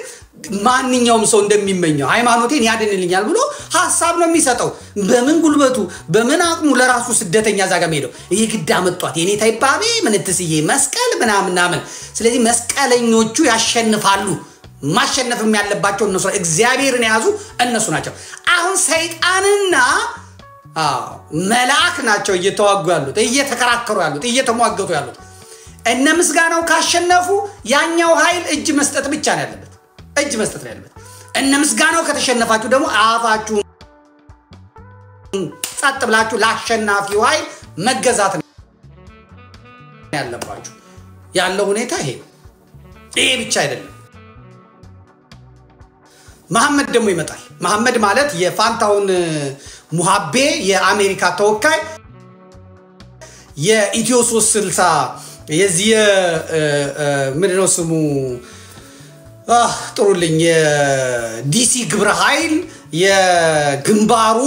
ማንኛውም ሰው እንደሚመኘው ሃይማኖቴን ያድንልኛል ብሎ ሐሳብ ነው የሚሰጠው በምን ጉልበቱ በምን አቅሙ ለራሱ ስደተኛ ዛጋ ሄደው ይሄ ግዳ መጥቷት የኔ ታይባቤ ምን ትስዬ መስቀል ምናምን ስለዚህ መስቀለኞቹ ያሸንፋሉ ማሸነፍም ያለባቸው እነሱ እግዚአብሔርን ያዙ እነሱ ናቸው አሁን ሰይጣንና መልአክ ናቸው እየተዋጉ ያሉት እየተከራከሩ ያሉት እየተሟገቱ ያሉት እነ ምስጋናው ካሸነፉ ያኛው ኃይል እጅ መስጠት ብቻ ነው ያለበት እነ ምስጋናው ከተሸነፋችሁ ደግሞ አፋችሁ ጸጥ ብላችሁ ለአሸናፊው ኃይል መገዛት ነው ያለባችሁ ያለው ሁኔታ ይሄ ብቻ አይደለም መሐመድ ደግሞ ይመጣል መሐመድ ማለት የፋንታውን ሙሐቤ የአሜሪካ ተወካይ የኢትዮ 360 የዚህ ምንድነው ስሙ ጥሩልኝ የዲሲ ግብረ ኃይል የግንባሩ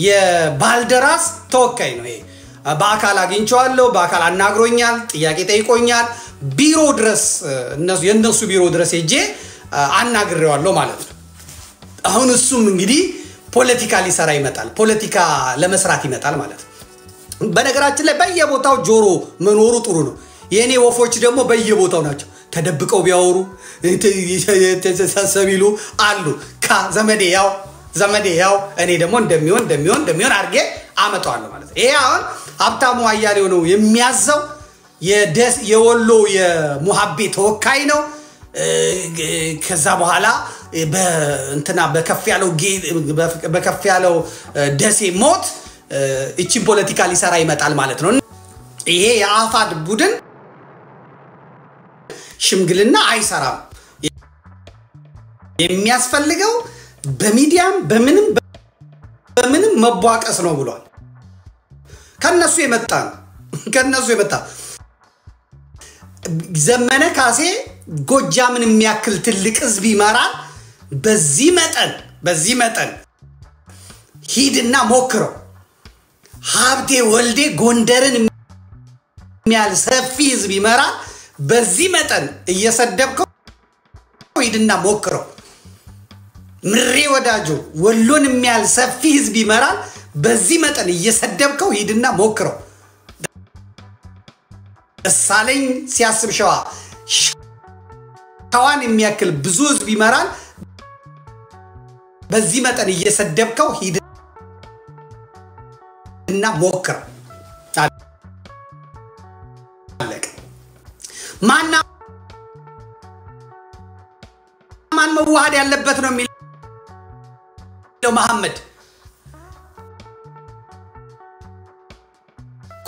የባልደራስ ተወካይ ነው ይሄ በአካል አግኝቻለሁ በአካል አናግሮኛል ጥያቄ ጠይቆኛል ቢሮ ድረስ የነሱ ቢሮ ድረስ ሄጄ አናግሬዋለሁ ማለት ነው አሁን እሱም እንግዲህ ፖለቲካ ሊሰራ ይመጣል ፖለቲካ ለመስራት ይመጣል ማለት ነው በነገራችን ላይ በየቦታው ጆሮ መኖሩ ጥሩ ነው የኔ ወፎች ደግሞ በየቦታው ናቸው ተደብቀው ቢያወሩ ተሰሰቢሉ አሉ ዘመዴ ያው እኔ ደግሞ እንደሚሆን አርጌ አመጣዋለሁ ማለት ነው ይሄ አሁን ሀብታሙ አያሌው ነው የሚያዘው የወሎ የሙሐቤ ተወካይ ነው ከዛ በኋላ በከፍ ያለው ደሴ ሞት እቺ ፖለቲካ ሊሰራ ይመጣል ማለት ነው ይሄ የአፋድ ቡድን ሽምግልና አይሰራም የሚያስፈልገው በሚዲያም በምንም መቧቀስ ነው ብሏል ከነሱ የመጣ ዘመነ ካሴ ጎጃምን የሚያክል ትልቅ ህዝብ ይመራል በዚህ መጠን ሂድና ሞክረው ሀብቴ ወልዴ ጎንደርን የሚያል ሰፊ ህዝብ ይመራል በዚህ መጠን እየሰደብከው ሂድና ሞክረው ምሬ ወዳጆ ወሎን የሚያል ሰፊ ህዝብ ይመራል በዚህ መጠን እየሰደብከው ሂድና ሞክረው እሳለኝ ሲያስብ ሸዋን የሚያክል ብዙ ህዝብ ይመራል በዚህ መጠን እየሰደብከው ሂድና ሞክረው አለቀ ማን መዋሃድ ያለበት ነው የሚለው መሐመድ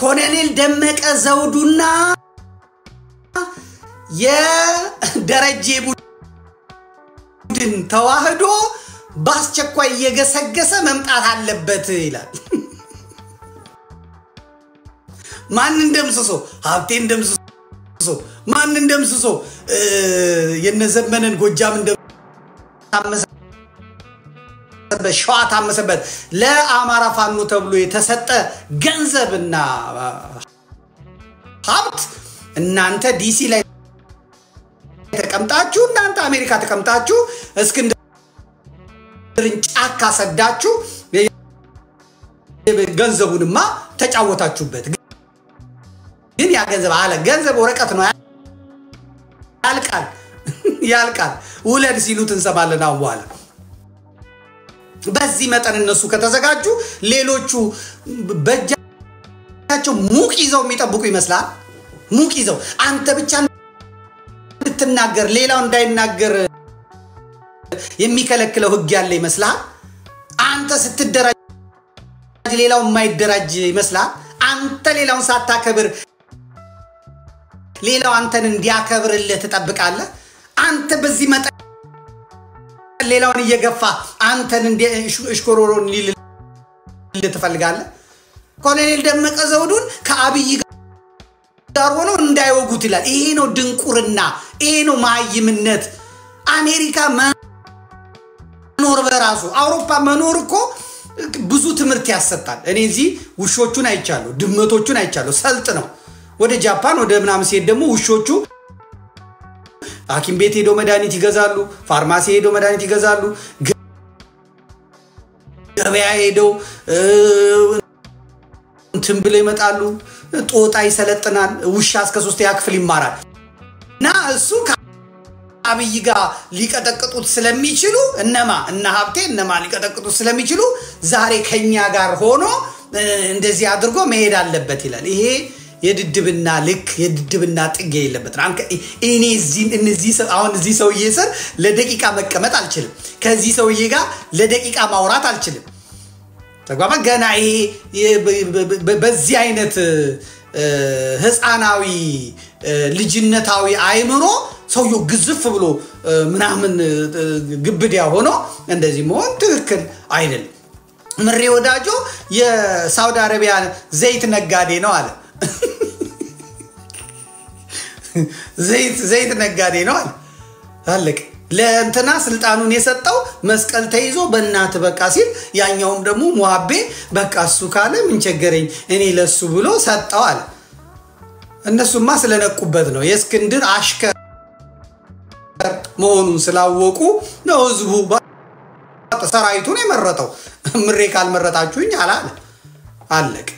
ኮሎኔል ደመቀ ዘውዱና የደረጀ ቡድን ተዋህዶ ባስቸኳይ እየገሰገሰ መምጣት አለበት ይላል ማን እንደምስሶ ሀብቴ እንደምስሶ ማን እንደምስሶ የነዘመነን ጎጃም እንደምታመሰ በሸዋ ታመሰበት ለአማራ ፋኖ ተብሎ የተሰጠ ገንዘብና ሀብት እናንተ ዲሲ ላይ ተቀምጣችሁ እናንተ አሜሪካ ተቀምጣችሁ እስክንድርን ጫካ ሰዳችሁ ገንዘቡንማ ተጫወታችሁበት ግን ያ ገንዘብ ወረቀት ነው ያልቃል ውለድ ሲሉት እንሰማለን አዋላ በዚህ መጠን እነሱ ከተዘጋጁ ሌሎቹ በእጃቸው ሙቅ ይዘው የሚጠብቁ ይመስላል ሙቅ ይዘው አንተ ብቻ እንድትናገር ሌላው እንዳይናገር የሚከለክለው ህግ ያለ ይመስላል አንተ ስትደራጅ ሌላው የማይደራጅ ይመስላል አንተ ሌላውን ሳታከብር ሌላው አንተን እንዲያከብርልህ ተጠብቃለህ አንተ በዚህ መጠን ሌላውን እየገፋ አንተን እሽኮሮሮን ሊል ትፈልጋለህ ኮሎኔል ደመቀ ዘውዱን ከአብይ ጋር ሆኖ እንዳይወጉት ይላል ይሄ ነው ድንቁርና ይሄ ነው ማይምነት አሜሪካ መኖር በራሱ አውሮፓ መኖር እኮ ብዙ ትምርት ያሰጣል እኔ እዚህ ውሾቹን አይቻለሁ ድመቶቹን አይቻለሁ ሰልጥ ነው ወደ ጃፓን ወደ ምናምን ሲሄድ ደግሞ ውሾቹ ሐኪም ቤት ሄዶ መድኃኒት ይገዛሉ ፋርማሲ ሄዶ መድኃኒት ይገዛሉ ገበያ ሄዶ እንትን ብለው ይመጣሉ ጦጣ ይሰለጥናል ውሻ እስከ 3 ክፍል ይማራል እና እሱ ከአብይ ጋር ሊቀጠቅጡት ስለሚችሉ እነማ ሀብቴ እነማ ሊቀጠቅጡት ስለሚችሉ ዛሬ ከኛ ጋር ሆኖ እንደዚህ አድርጎ መሄድ አለበት ይላል ይሄ የድድብና ልክ የድድብና ጥግ የለበት እኔ እነዚህ አሁን እዚህ ሰውዬ ስር ለደቂቃ መቀመጥ አልችልም ከዚህ ሰውዬ ጋር ለደቂቃ ማውራት አልችልም ተግባባ ገና ይሄ በዚህ አይነት ህፃናዊ ልጅነታዊ አይምሮ ሰውዬው ግዝፍ ብሎ ምናምን ግብዲያ ሆኖ እንደዚህ መሆን ትክክል አይደለም ምሬ ወዳጆ የሳውዲ አረቢያ ዘይት ነጋዴ ነው አለ ዘይት ነጋዴ ነው አለቅ ለእንትና ስልጣኑን የሰጠው መስቀል ተይዞ በእናት በቃ ሲል ያኛውም ደግሞ ሙሐቤ በቃ እሱ ካለ ምን ቸገረኝ እኔ ለሱ ብሎ ሰጠው አለ እነሱማ ስለነቁበት ነው የእስክንድር አሽከር መሆኑን ስላወቁ ነው ህዝቡ ሰራዊቱን የመረጠው ምሬ ካልመረጣችሁኝ አላለ አለቅ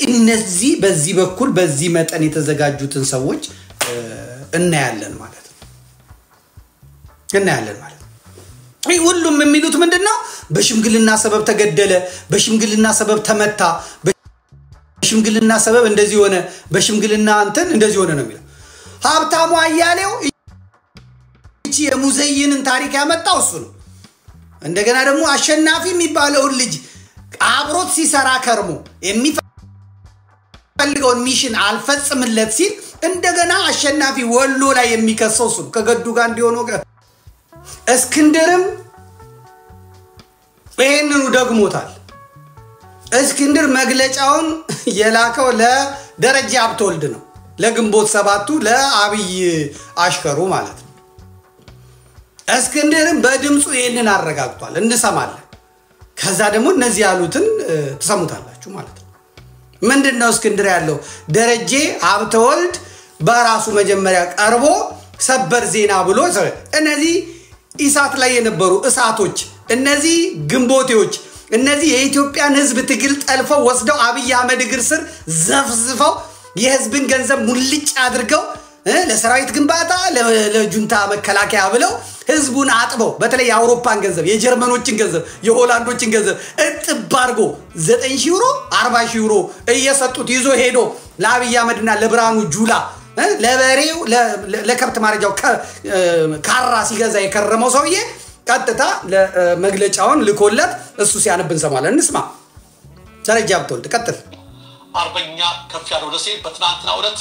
እነዚህ በዚህ በኩል በዚህ መጠን የተዘጋጁትን ሰዎች እናያለን ማለት ነው ሁሉም የሚሉት ምንድነው በሽምግልና ሰበብ ተገደለ በሽምግልና ሰበብ ተመታ በሽምግልና ሰበብ እንደዚህ ሆነ በሽምግልና እንትን እንደዚህ ሆነ ነው የሚለው ሀብታሙ አያሌው እቺ የሙዘይንን ታሪክ ያመጣው እሱ ነው እንደገና ደግሞ አሸናፊ የሚባለው ልጅ አብሮት ሲሰራ ከርሞ የሚፈልገውን ሚሽን አልፈጽምለት ሲል እንደገና አሸናፊ ወሎ ላይ የሚከሰው እሱ ከገዱ ጋር እንዲሆኑ እስክንድርም በእነኑ ደግሞታል እስክንድር መግለጫውን የላከው ደረጀ ሀብተወልድ ነው ለግንቦት ሰባቱ ለአብይ አሽከሩ ማለት ነው እስክንድርም በድምጹ ይሄንን አረጋግጧል እንሰማለን ከዛ ደግሞ እነዚህ ያሉትን ተሰሙታላችሁ ማለት ነው ምንድነው እስክንድር ያለው ደረጀ ሀብተወልድ በራሱ መጀመሪያ ቀርቦ ሰበር ዜና ብሎ እነዚህ ኢሳት ላይ የነበሩ እሳቶች እነዚህ ግንቦቴዎች እነዚህ የኢትዮጵያን ህዝብ ትግል ጠልፈው ወስደው አብይ አህመድ እግር ስር ዘፍዝፈው የህዝብን ገንዘብ ሙልጭ አድርገው ለሰራዊት ግንባታ ለጁንታ መከላከያ ብለው ህዝቡን አጥበው በተለይ የአውሮፓን ገንዘብ የጀርመኖችን ገንዘብ የሆላንዶችን ገንዘብ እጥብ አድርጎ 9,000 ዩሮ 40,000 ዩሮ እየሰጡት ይዞ ሄዶ ለአብይ አህመድና ለብርሃኑ ጁላ ለበሬው ለከብት ማረጃው ካራ ሲገዛ የከረመው ሰውዬ ቀጥታ ለመግለጫውን ልኮለት እሱ ሲያነብ እንሰማለን እንስማ ደረጀ ሀብተወልድ ቀጥል አርበኛ ከፍ ያለው ደሴ በትናንትናው ዕለት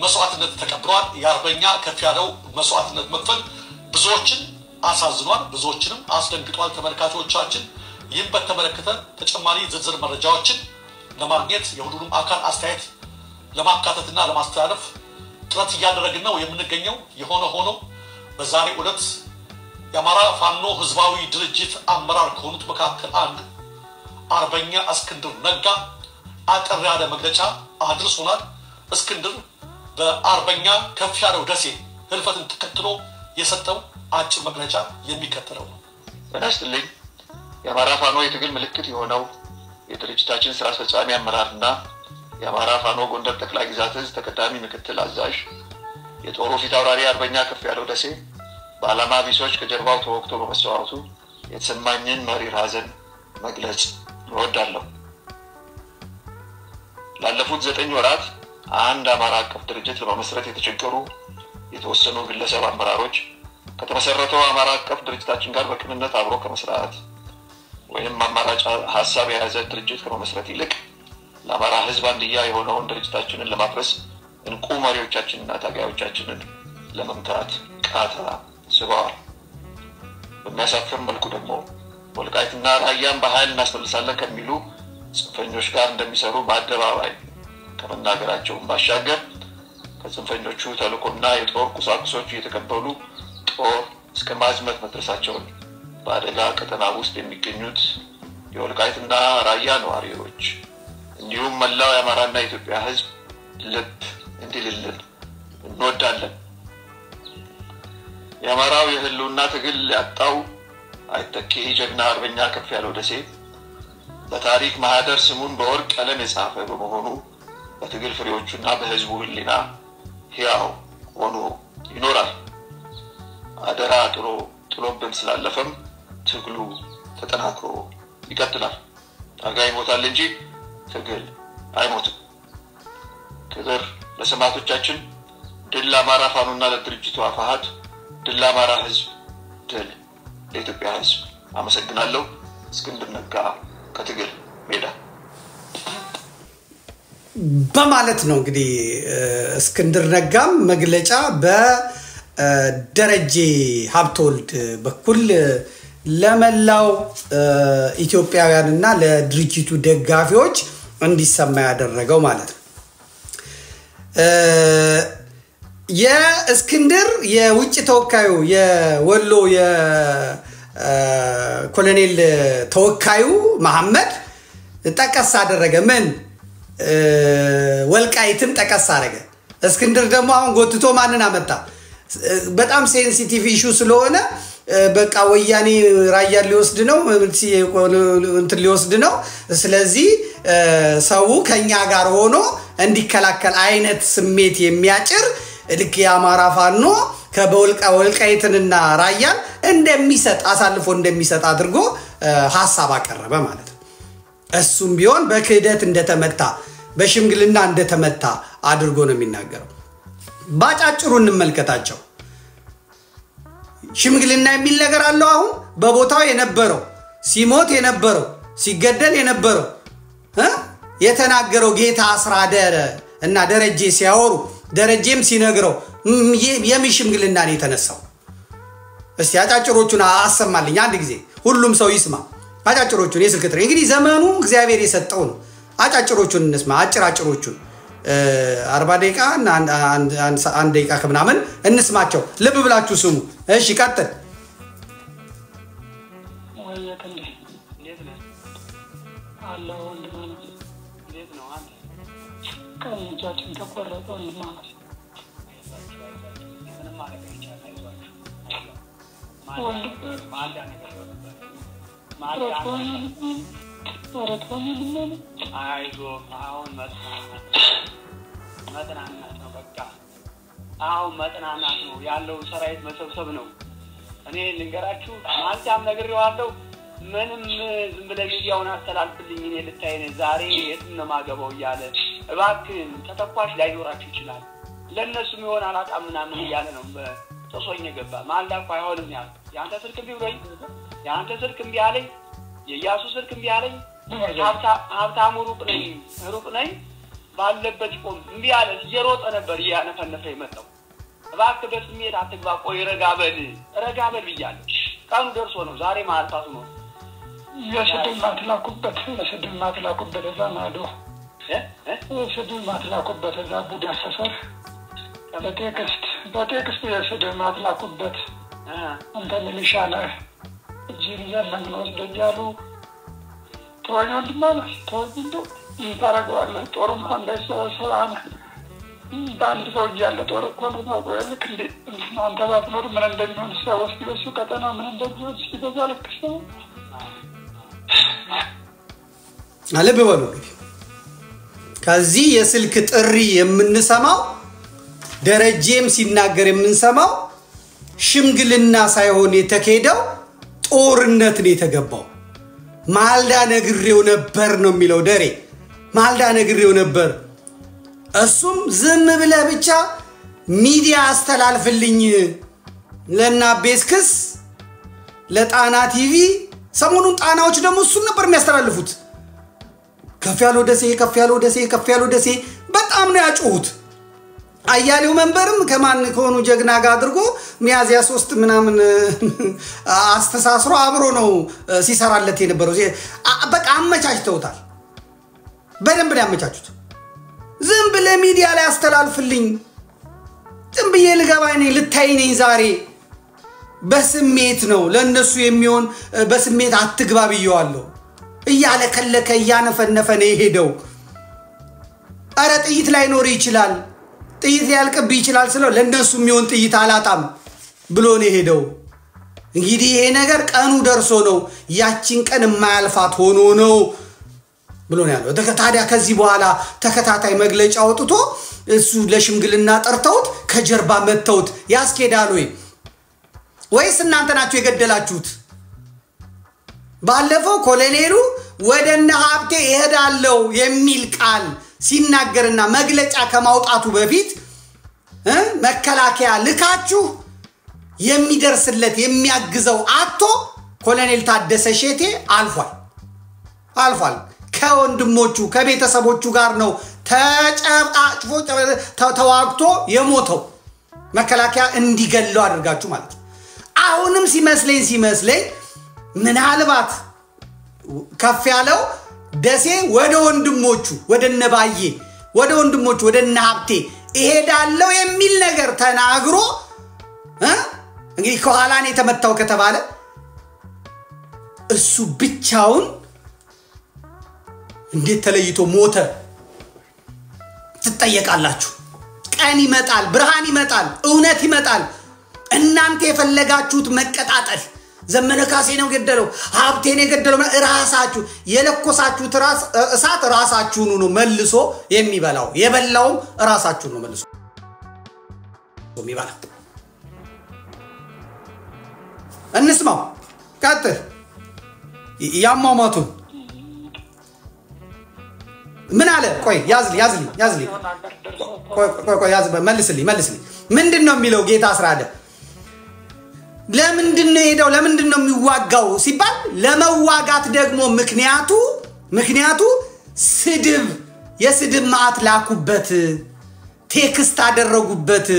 መስዋዕትነት ተቀብሏል የአርበኛ ከፍ ያለው መስዋዕትነት መክፈል ብዙዎችን አሳዝኗል ብዙዎችንም አስደንግጧል ተመልካቾቻችን ይህን በተመለከተ ተጨማሪ ዝርዝር መረጃዎችን ለማግኘት የሁሉንም አካል አስተያየት ለማካተትና ለማስተላለፍ ጥረት እያደረግን ነው የምንገኘው የሆነ ሆኖ በዛሬው ዕለት የአማራ ፋኖ ህዝባዊ ድርጅት አመራር ከሆኑት መካከል አንዱ አርበኛ እስክንድር ነጋ አጠር ያለ መግለጫ አድርሶናል እስክንድር በአርበኛ ከፍ ያለው ደሴ ህልፈትን ተከትሎ የሰጠው አጭር መግለጫ የሚከተለው ነው በናስተልኝ የአማራ ፋኖ የትግል ምልክት የሆነው የድርጅታችን ስራ አስፈጻሚ አመራርና የአማራ ፋኖ ጎንደር ጠቅላይ ግዛት ህዝብ ተቀዳሚ ምክትል አዛዥ የጦሩ ፊት አውራሪ አርበኛ ከፍ ያለው ደሴ በአላማ ቢሶች ከጀርባው ተወክቶ በመሰዋቱ የተሰማኝን መሪር ሐዘን መግለጽ እወዳለሁ ላለፉት 9 ወራት አንድ አማራ አቀፍ ድርጅት ለመመስረት የተቸገሩ የተወሰኑ ግለሰብ አመራሮች ከተመሰረተው አማራ አቀፍ ድርጅታችን ጋር በቅንነት አብሮ ከመስራት ወይም አማራጭ ሐሳብ የያዘ ድርጅት ከመመስረት ይልቅ ለአማራ ህዝብ አንድያ የሆነውን ድርጅታችንን ለማፍረስ እንቁ መሪዎቻችንና ታጋዮቻችንን ለመምታት ቃታ ስበዋል በሚያሳፍር መልኩ ደግሞ ወልቃይትና ራያን በኃይል እናስመልሳለን ከሚሉ ጽንፈኞች ጋር እንደሚሰሩ በአደባባይ ከመናገራቸው ባሻገር ከጽንፈኞቹ ተልእኮና የጦር ቁሳቁሶች እየተቀበሉ ጦር እስከ ማዝመት መድረሳቸውን በአደጋ ቀጠና ውስጥ የሚገኙት የወልቃይትና ራያ ነዋሪዎች እንዲሁም መላው የአማራና የኢትዮጵያ ህዝብ ልብ እንዲልልን እንወዳለን የአማራው የህልውና ትግል ያጣው አይተኬ ጀግና አርበኛ ከፍ ያለው ደሴ በታሪክ ማህደር ስሙን በወርቅ ቀለም የጻፈ በመሆኑ በትግል ፍሬዎቹና በህዝቡ ህሊና ሕያው ሆኖ ይኖራል አደራ ጥሎብን ስላለፈም ትግሉ ተጠናክሮ ይቀጥላል ታጋይ ሞታል እንጂ ትግል አይሞትም ክብር ለሰማዕቶቻችን ድል ለአማራ ፋኖና ለድርጅቱ አፋሃድ ድል ለአማራ ህዝብ ድል ለኢትዮጵያ ህዝብ አመሰግናለሁ እስክንድር ነጋ ከትግል ሜዳ በማለት ነው እንግዲህ እስክንድር ነጋም መግለጫ በደረጀ ሀብተወልድ በኩል ለመላው ኢትዮጵያውያንና ለድርጅቱ ደጋፊዎች እንዲሰማ ያደረገው ማለት ነው የእስክንድር የውጭ ተወካዩ የወሎ የኮሎኔል ተወካዩ መሐመድ ጠቀስ አደረገ ምን ወልቃይትን ጠቀስ አደረገ እስክንድር ደግሞ አሁን ጎትቶ ማንን አመጣ በጣም ሴንሲቲቭ ኢሹ ስለሆነ በቃ ወያኔ ራያ ሊወስድ ነው እንት ሊወስድ ነው ስለዚህ ሰው ከኛ ጋር ሆኖ እንዲከላከል አይነት ስሜት የሚያጭር ልክ የአማራ ፋኖ ከወልቃይትንና ራያን እንደሚሰጥ አሳልፎ እንደሚሰጥ አድርጎ ሐሳብ አቀረበ ማለት ነው እሱም ቢሆን በክህደት እንደተመታ በሽምግልና እንደተመታ አድርጎ ነው የሚናገረው ባጫጭሩ እንመልከታቸው ሽምግልና የሚል ነገር አለው አሁን በቦታው የነበረው ሲሞት የነበረው ሲገደል የነበረው የተናገረው ጌታ አስራደረ እና ደረጀ ሲያወሩ ደረጀም ሲነግረው የምሽምግልና ነው የተነሳው እስቲ አጫጭሮቹን አሰማልኝ አንድ ጊዜ ሁሉም ሰው ይስማ አጫጭሮቹን የስልክ ጥሪ እንግዲህ ዘመኑ እግዚአብሔር የሰጠው ነው አጫጭሮቹን እንስማ አጭራጭሮቹን 40 ደቂቃ እና አንድ ደቂቃ ከምናምን እንስማቸው ልብ ብላችሁ ስሙ እሺ ቀጥል ከእጃችን ተቆረጠ ማለት አሁን መጥናናት ነው ያለው ሰራዊት መሰብሰብ ነው እኔ ልንገራችሁ ማልታም ነግሬዋለሁ ምንም ዝም ብለ ሚዲያውን አስተላልፍልኝ እኔ ልታይነ ዛሬ የት ነው ማገባው ያለ እባክህ ተተኳሽ ላይኖራችሁ ይችላል ለነሱም ይሆን አላጣምና ምን ያለ ነው ተሶኝ ገባ ማልዳፋ አይሆንም ያንተ ስልክ ቢብሎኝ ያንተ ስልክ ቢያለኝ የያሱ ስልክ ቢያለኝ ሀብታሙ ሩቅ ነኝ ባለበት ቆም እንዴ ያለ እየሮጠ ነበር ያነፈነፈ የመጣው እባክህ በስሜት አትግባ ቆይ ረጋበል ብያለሁ ቀኑ ደርሶ ነው ዛሬ ማልታቱ ነው የሰደም ማትላኩበት ዘማዶ የሰደም ማትላኩበት ዛ ቡዳ ሰፈር በቴክስት የሰደም ማትላኩበት አንተ ሚሊሻ ነህ ጂሪያ መንግስት ደጃሉ ተወኞ ማለት ተወንዶ ይታረጋለ ጦርም አንደሰሰራነ ባንድ ሰው ያለ ጦር እኮ ነው ታውቃለህ እንዴ አንተ ባትኖር ምን እንደሚሆን ሲያወስ ቢበሱ ቀጠና ምን እንደሚሆን ሲበዛልክስ አለበ በሉ ከዚህ የስልክ ጥሪ የምንሰማው ደረጀም ሲናገር የምንሰማው ሽምግልና ሳይሆን የተከሄደው ጦርነት ነው የተገባው ማልዳ ነግሬው ነበር ነው የሚለው ደሬ ማልዳ ነግሬው ነበር እሱም ዝም ብለ ብቻ ሚዲያ አስተላልፍልኝ ለና ቤስክስ ለጣና ቲቪ ሰሞኑን ጣናዎች ደግሞ እሱን ነበር የሚያስተላልፉት ከፍ ያለው ደሴ በጣም ነው ያጮሁት አያሌው መንበርም ከማን ከሆኑ ጀግና ጋር አድርጎ ሚያዚያ 3 ምናምን አስተሳስሮ አብሮ ነው ሲሰራለት የነበረው በቃ አመቻችተውታል በደንብ ያመቻቹት ዝም ብለ ሚዲያ ላይ አስተላልፍልኝ ዝም ብዬ ልገባኝ ነኝ ልታይ ነኝ ዛሬ በስሜት ነው ለነሱ የሚሆን በስሜት አትግባ ብየዋለሁ እያለ ከለከ ያነፈነፈ ነው ሄደው አረ ጥይት ላይ ኖር ይችላል ጥይት ሊያልቅብ ይችላል ስለው ለነሱ የሚሆን ጥይት አላጣም ብሎ ነው ሄደው እንግዲህ ይሄ ነገር ቀኑ ደርሶ ነው ያቺን ቀን የማያልፋት ሆኖ ነው ብሎ ነው ያለው ታዲያ ከዚህ በኋላ ተከታታይ መግለጫ አውጥቶ እሱ ለሽምግልና ጠርተውት ከጀርባ መተውት ያስኬዳል ወይስ እናንተ ናችሁ የገደላችሁት ባለፈው ኮሎኔሉ ወደነ ሀብቴ ይሄዳለው የሚል ቃል ሲናገርና መግለጫ ከማውጣቱ በፊት መከላከያ ልካችሁ የሚደርስለት የሚያግዘው አቶ ኮሎኔል ታደሰ ሼቴ አልፏል ከወንድሞቹ ከቤተሰቦቹ ጋር ነው ተጨባጭፎ ተዋግቶ የሞተው መከላከያ እንዲገለው አድርጋችሁ ማለት አሁንም ሲመስለኝ ምናልባት ከፍ ያለው ደሴ ወደ ወንድሞቹ ወደ ነባዬ ወደ ወንድሞቹ ወደ ነሀብቴ ይሄዳለው የሚል ነገር ተናግሮ እንግዲህ ከኋላን የተመታው ከተባለ እሱ ብቻውን እንዴት ተለይቶ ሞተ ትጠየቃላችሁ ቀን ይመጣል ብርሃን ይመጣል እውነት ይመጣል እናንተ የፈለጋችሁት መቀጣጣል ዘመነ ካሴ ነው ገደለው ሀብቴ ነው ገደለው ራሳችሁ የለኮሳችሁት እሳት ራሳችሁን ነው መልሶ የሚበላው የበላውም ራሳችሁን ነው መልሶ የሚበላው እንስማው ቀጥል ያማማቱ ምን አለ ቆይ ያዝልኝ ቆይ ያዝ መልስልኝ ምንድነው የሚለው ጌታ አስራደ ለምንድነው ሄደው ለምንድነው የሚዋጋው ሲባል ለመዋጋት ደግሞ ምክንያቱ ስድብ የስድብ ማት ላኩበት ቴክስት አደረጉበት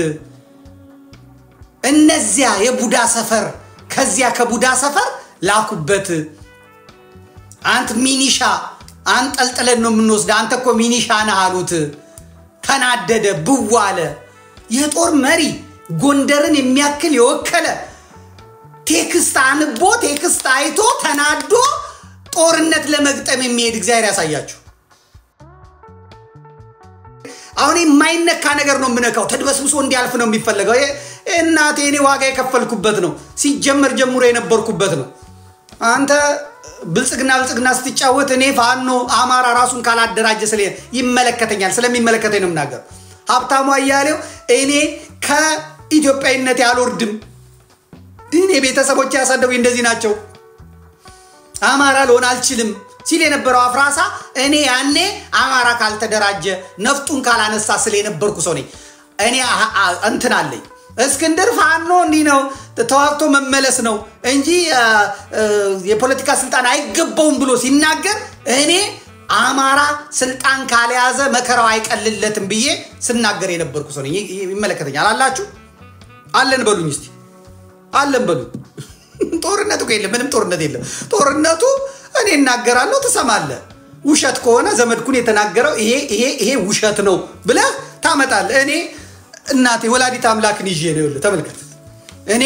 እነዚያ የቡዳ ሰፈር ከዚያ ከቡዳ ሰፈር ላኩበት አንተ ሚኒሻ አንጠልጥለን ነው የምንወስድ አንተ እኮ ሚኒሻ ነህ አሉት ተናደደ ብዋለ የጦር መሪ ጎንደርን የሚያክል የወከለ ቴክስት አንቦ ቴክስት አይቶ ተናዶ ጦርነት ለመግጠም የሚሄድ እግዚአብሔር ያሳያችሁ አሁን የማይነካ ነገር ነው ምነካው ተድበስብሶ እንዲያልፍ ነው የሚፈልገው እናቴ እኔ ዋጋ የከፈልኩበት ነው ሲጀመር ጀምሮ የነበርኩበት ነው አንተ ብልጽግና ስትጫወት እኔ ፋኖ አማራ ራሱን ካላደራጀ ይመለከተኛል ስለሚመለከተኝ ነው ምናገር ሀብታሙ አያሌው እኔ ከኢትዮጵያዊነት ያልወርድም እኔ ቤተሰቦቼ ያሳደጉኝ እንደዚህ ናቸው አማራ ልሆን አልችልም ሲል የነበረው አፍራሳ እኔ ያኔ አማራ ካልተደራጀ ነፍጡን ካላነሳ ስለነበርኩ ሰው ነኝ እኔ እንትን አለኝ እስክንድር ፋኖ እንዲ ነው ተዋክቶ መመለስ ነው እንጂ የፖለቲካ ስልጣን አይገባውም ብሎ ሲናገር እኔ አማራ ስልጣን ካልያዘ መከራው አይቀልለትም ብዬ ስናገር የነበርኩ ሰው ነኝ ይመለከተኛል አላችሁ አለን በሉኝ እስቲ አለን በሉ ጦርነቱ ከሌለ ምንም ጦርነት የለም ጦርነቱ እኔ እናገራለሁ ተሰማለህ ውሸት ከሆነ ዘመድኩን የተናገረው ይሄ ውሸት ነው ብለህ ታመጣለህ እኔ እናቴ ወላዲት አምላክን ይዤ ነው ይኸውልህ ተመልከት እኔ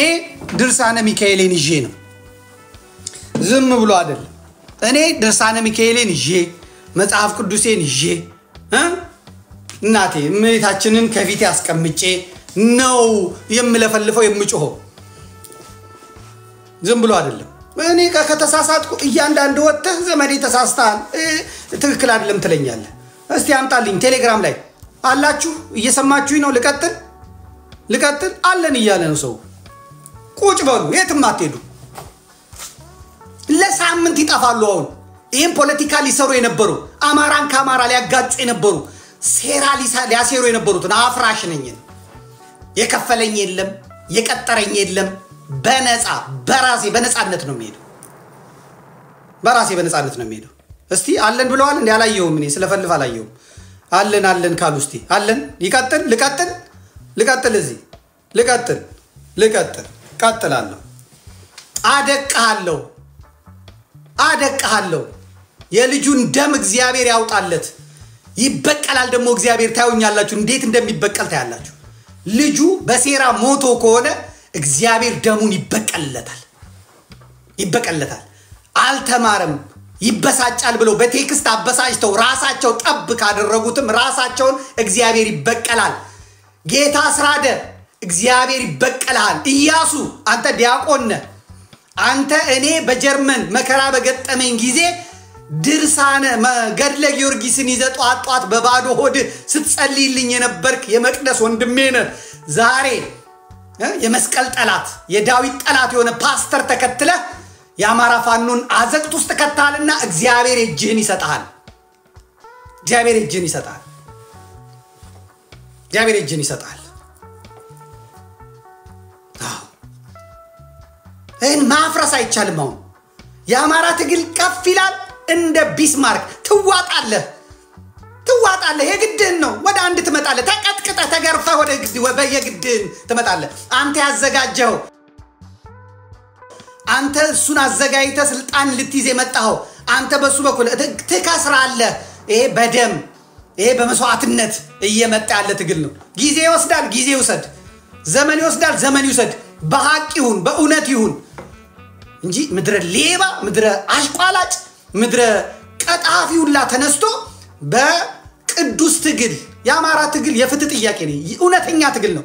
ድርሳነ ሚካኤልን ይዤ ነው ዝም ብሎ አይደለም እኔ ድርሳነ ሚካኤልን ይዤ መጽሐፍ ቅዱሴን ይዤ እናቴ እመቤታችንን ከፊት ያስቀምጬ ነው የምለፈልፈው የምጮኸው ዝም ብሎ አይደለም እኔ ከተሳሳትኩ እያንዳንዱ ወጥተህ ዘመዴ ተሳስተሃል ትክክል አይደለም ትለኛለህ እስቲ አምጣልኝ ቴሌግራም ላይ አላችሁ እየሰማችሁኝ ነው ልቀጥል አለን እያለ ነው ሰው ቁጭ በሉ የትም አትሄዱ ለሳምንት ይጣፋሉ አሁን ይሄን ፖለቲካ ሊሰሩ የነበሩ አማራን ከአማራ ሊያጋጩ የነበሩ ሴራ ሊያሴሩ የነበሩትን አፍራሽ ነኝ የከፈለኝ የለም የቀጠረኝ የለም በነፃ በነፃነት ነው የሚሄደው በራሴ በነፃነት ነው የሚሄደው እስቲ አለን ብለዋል እንዴ አላየውም እኔ ስለፈልፍ አላየውም አለን ካሉ እስቲ አለን ልቀጥል እዚህ ልቀጥል ቀጥላለሁ አደቅሃለሁ የልጁን ደም እግዚአብሔር ያውጣለት ይበቀላል ደግሞ እግዚአብሔር ታዩኛላችሁ እንዴት እንደሚበቀል ታያላችሁ ልጁ በሴራ ሞቶ ከሆነ እግዚአብሔር ደሙን ይበቀለታል አልተማረም ይበሳጫል ብለው በቴክስት አበሳጭተው ራሳቸው ጠብ ካደረጉትም ራሳቸውን እግዚአብሔር ይበቀላል ጌታ አስራደ እግዚአብሔር ይበቀላል ኢያሱ አንተ ዲያቆን ነህ አንተ እኔ በጀርመን መከራ በገጠመኝ ጊዜ ድርሳነ ገድለ ጊዮርጊስን ይዘጧጧት በባዶ ሆድ ስትጸልይልኝ የነበርክ የመቅደስ ወንድሜ ነህ ዛሬ የመስቀል ጠላት የዳዊት ጠላት የሆነ ፓስተር ተከትለ የአማራ ፋኖን አዘቅት ውስጥ ከተሃልና እግዚአብሔር እጅህን ይሰጣል እን ማፍረስ አይቻልም አሁን የአማራ ትግል ከፍ ይላል እንደ ቢስማርክ ትዋጣለህ የግድህን ነው ወደ አንድ ትመጣለህ ተቀጥቅጠህ ተገርፈህ ወደ በየግድህን ትመጣለህ አንተ ያዘጋጀው አንተ እሱን አዘጋጅተህ ስልጣን ልትይዝ የመጣኸው አንተ በሱ በኩል ትከስራለህ ይሄ በደም ይሄ በመስዋዕትነት እየመጣ ያለ ትግል ነው ጊዜ ይወስዳል ጊዜ ይውሰድ ዘመን ይወስዳል ዘመን ይውሰድ በሐቅ ይሁን በእውነት ይሁን እንጂ ምድረ ሌባ ምድረ አሽቋላጭ ምድረ ቀጣፊ ሁላ ተነስቶ በቅዱስ ትግል የአማራ ትግል የፍትህ ጥያቄ ነው እውነተኛ ትግል ነው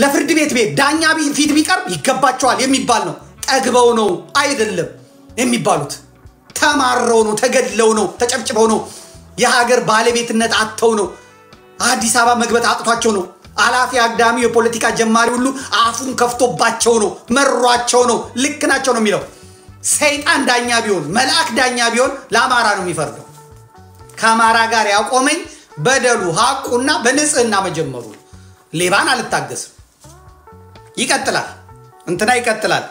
ለፍርድ ቤት ዳኛ ፊት ቢቀርብ ይገባቸዋል የሚባል ነው ጠግበው ነው አይደለም የሚባሉት ተማረው ነው ተገድለው ነው ተጨብጭበው ነው የሀገር ባለቤትነት አጥተው ነው አዲስ አበባ መግባት አጥቷቸው ነው አላፊ አግዳሚ የፖለቲካ ጀማሪ ሁሉ አፉን ከፍቶባቸው ነው መሯቸው ነው ልክ ናቸው ነው የሚለው ሰይጣን ዳኛ ቢሆን መልአክ ዳኛ ቢሆን ለአማራ ነው የሚፈርደው ከአማራ ጋር ያቆመኝ በደሉ ሐቁና በንጽህና መጀመሩ ሌባን አልታገስም ይቀጥላል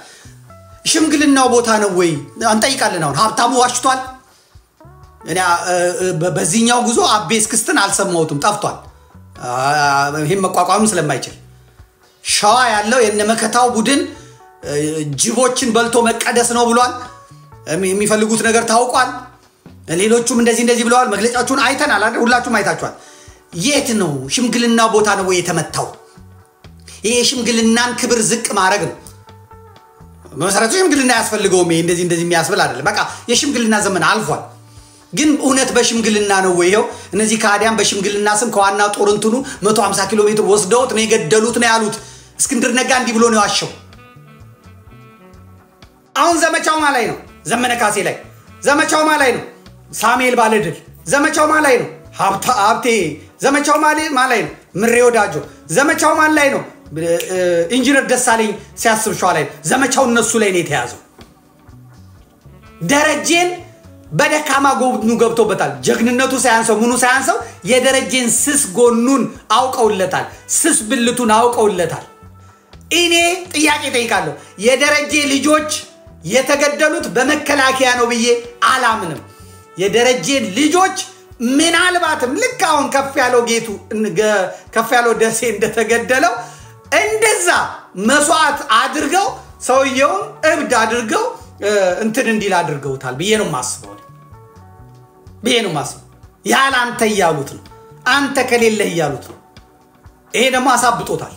ሽምግልናው ቦታ ነው ወይ አንጠይቃለን አሁን ሀብታሙ ዋሽቷል እኔ በዚህኛው ጉዞ አቤስ ክስትን አልሰማሁትም ጠፍቷል ይሄን መቋቋም ስለማይችል ሻዋ ያለው የነመከታው ቡድን ጅቦችን በልቶ መቀደስ ነው ብሏል የሚፈልጉት ነገር ታውቋል ሌሎቹም እንደዚህ ብለዋል መግለጫቸውን አይተናል አይደል ሁላችሁም አይታችኋል የት ነው ሽምግልና ቦታ ነው ወይ የተመታው? ይሄ ሽምግልናን ክብር ዝቅ ማድረግ ነው። መሰረቱ ሽምግልና ያስፈልገውም ይሄ እንደዚህ የሚያስብል አይደለም። በቃ የሽምግልና ዘመን አልፏል። ግን እውነት በሽምግልና ነው ወይ? ይሄው እነዚህ ካዲያን በሽምግልና ስም ከዋና ጦርንቱኑ 150 ኪሎ ሜትር ወስደውት ነው የገደሉት ነው ያሉት። እስክንድር ነጋ እንዲህ ብሎ ነው ያዋሸው። አሁን ዘመቻው ማላይ ነው ዘመነ ካሴ ላይ፣ ዘመቻው ማላይ ነው ሳሙኤል ባለድል፣ ዘመቻው ማላይ ነው ሀብቴ፣ ዘመቻው ማላይ ነው ምሬ ወዳጆ፣ ዘመቻው ማላይ ነው ኢንጂነር ደሳለኝ ሲያስብ ሸዋ ላይ፣ ዘመቻው እነሱ ላይ ነው የተያዘው። ደረጀን በደካማ ጎኑ ገብቶበታል። ጀግንነቱ ሳያንሰው ምኑ ሳያንሰው የደረጀን ስስ ጎኑን አውቀውለታል፣ ስስ ብልቱን አውቀውለታል። እኔ ጥያቄ ጠይቃለሁ። የደረጀ ልጆች የተገደሉት በመከላከያ ነው ብዬ አላምንም። የደረጀን ልጆች ምናልባትም ልክ አሁን ከፍ ያለው ደሴ እንደተገደለው እንደዛ መስዋዕት አድርገው ሰውየውን እብድ አድርገው እንትን እንዲል አድርገውታል ብዬ ነው ማስበው። ያለ አንተ ያሉት ነው፣ አንተ ከሌለህ ያሉት ነው። ይሄ ደግሞ አሳብጦታል።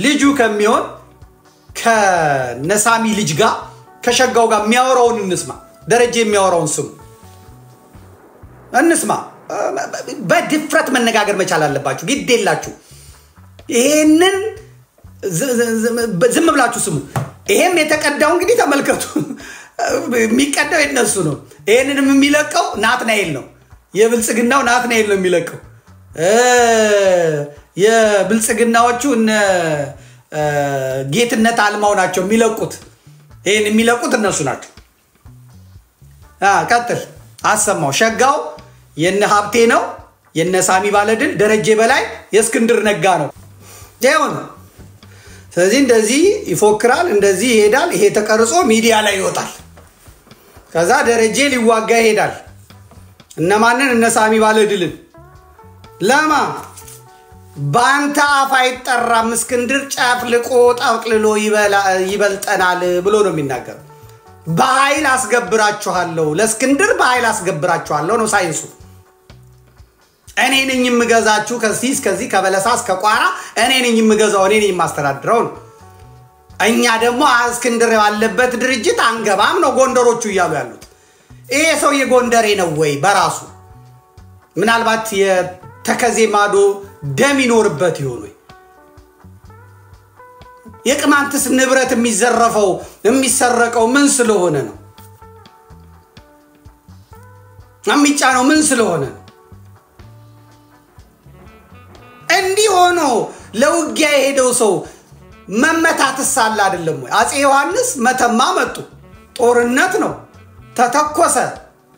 ልጁ ከሚሆን ከነሳሚ ልጅ ጋር ከሸጋው ጋር የሚያወራውን እንስማ። ደረጀ የሚያወራውን ስሙ እንስማ። በድፍረት መነጋገር መቻል አለባችሁ። ግድ የላችሁ ይሄንን ዝም ብላችሁ ስሙ። ይሄም የተቀዳው እንግዲህ ተመልከቱ። የሚቀዳው የነሱ ነው። ይሄንንም የሚለቀው ናትናኤል ነው። የብልጽግናው ናትናኤል ነው የሚለቀው። የብልጽግናዎቹ እነ ጌትነት አልማው ናቸው የሚለቁት። ይሄን የሚለቁት እነሱ ናቸው። ቀጥል አሰማው። ሸጋው የነ ሀብቴ ነው፣ የነ ሳሚ ባለድል፣ ደረጀ በላይ የእስክንድር ነጋ ነው። ይሄውን ስለዚህ እንደዚህ ይፎክራል፣ እንደዚህ ይሄዳል። ይሄ ተቀርጾ ሚዲያ ላይ ይወጣል። ከዛ ደረጀ ሊዋጋ ይሄዳል። እነማንን? እነ ሳሚ ባለድልን። ለማ ባንታ አፍ አይጠራም እስክንድር ጫፍልቆ ጠቅልሎ ይበልጠናል ብሎ ነው የሚናገረው። በኃይል አስገብራችኋለሁ፣ ለእስክንድር በኃይል አስገብራችኋለሁ ነው ሳይንሱ። እኔ ነኝ የምገዛችሁ ከዚህ እስከዚህ ከበለሳ እስከ ቋራ እኔ ነኝ የምገዛው፣ እኔ ነኝ የማስተዳድረው ነው። እኛ ደግሞ እስክንድር ያለበት ድርጅት አንገባም ነው ጎንደሮቹ እያሉ ያሉት። ይሄ ሰው የጎንደሬ ነው ወይ? በራሱ ምናልባት የተከዜ ማዶ ደም ይኖርበት ይሆን ወይ? የቅማንትስ ንብረት የሚዘረፈው የሚሰረቀው ምን ስለሆነ ነው? የሚጫነው ምን ስለሆነ ነው? እንዲህ ሆኖ ለውጊያ የሄደው ሰው መመታትስ አለ አይደለም ወይ? አፄ ዮሐንስ መተማ መጡ፣ ጦርነት ነው፣ ተተኮሰ፣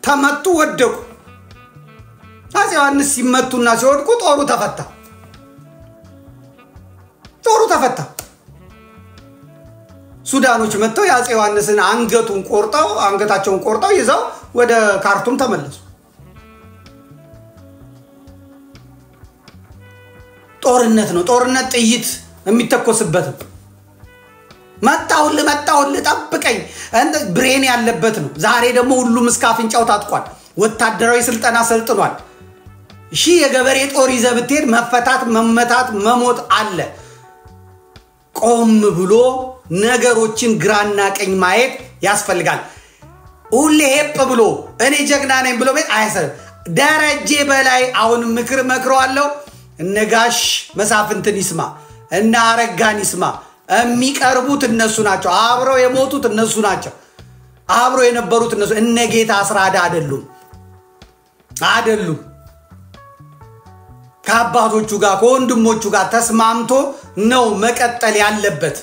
ተመቱ፣ ወደቁ። አፄ ዮሐንስ ሲመቱና ሲወድቁ ጦሩ ተፈታ። ሱዳኖች መጥተው የአፄ ዮሐንስን አንገታቸውን ቆርጠው ይዘው ወደ ካርቱም ተመለሱ። ጦርነት ነው። ጦርነት ጥይት የሚተኮስበት ነው። መጣሁልህ ጠብቀኝ ብሬን ያለበት ነው። ዛሬ ደግሞ ሁሉም እስከ አፍንጫው ታጥቋል። ወታደራዊ ስልጠና ሰልጥኗል። የገበሬ ጦር ይዘህ ብትሄድ መፈታት፣ መመታት፣ መሞት አለ። ቆም ብሎ ነገሮችን ግራና ቀኝ ማየት ያስፈልጋል። ሁሌ ሄፕ ብሎ እኔ ጀግና ነኝ ብሎ ቤት አይሰራም። ደረጀ በላይ አሁን ምክር መክረዋለሁ። እነጋሽ መሳፍንትን ይስማ፣ እና አረጋን ይስማ። የሚቀርቡት እነሱ ናቸው። አብረው የሞቱት እነሱ ናቸው። አብረው የነበሩት እነሱ። እነ ጌታ አስራዳ አይደሉም። ከአባቶቹ ጋር ከወንድሞቹ ጋር ተስማምቶ ነው መቀጠል ያለበት።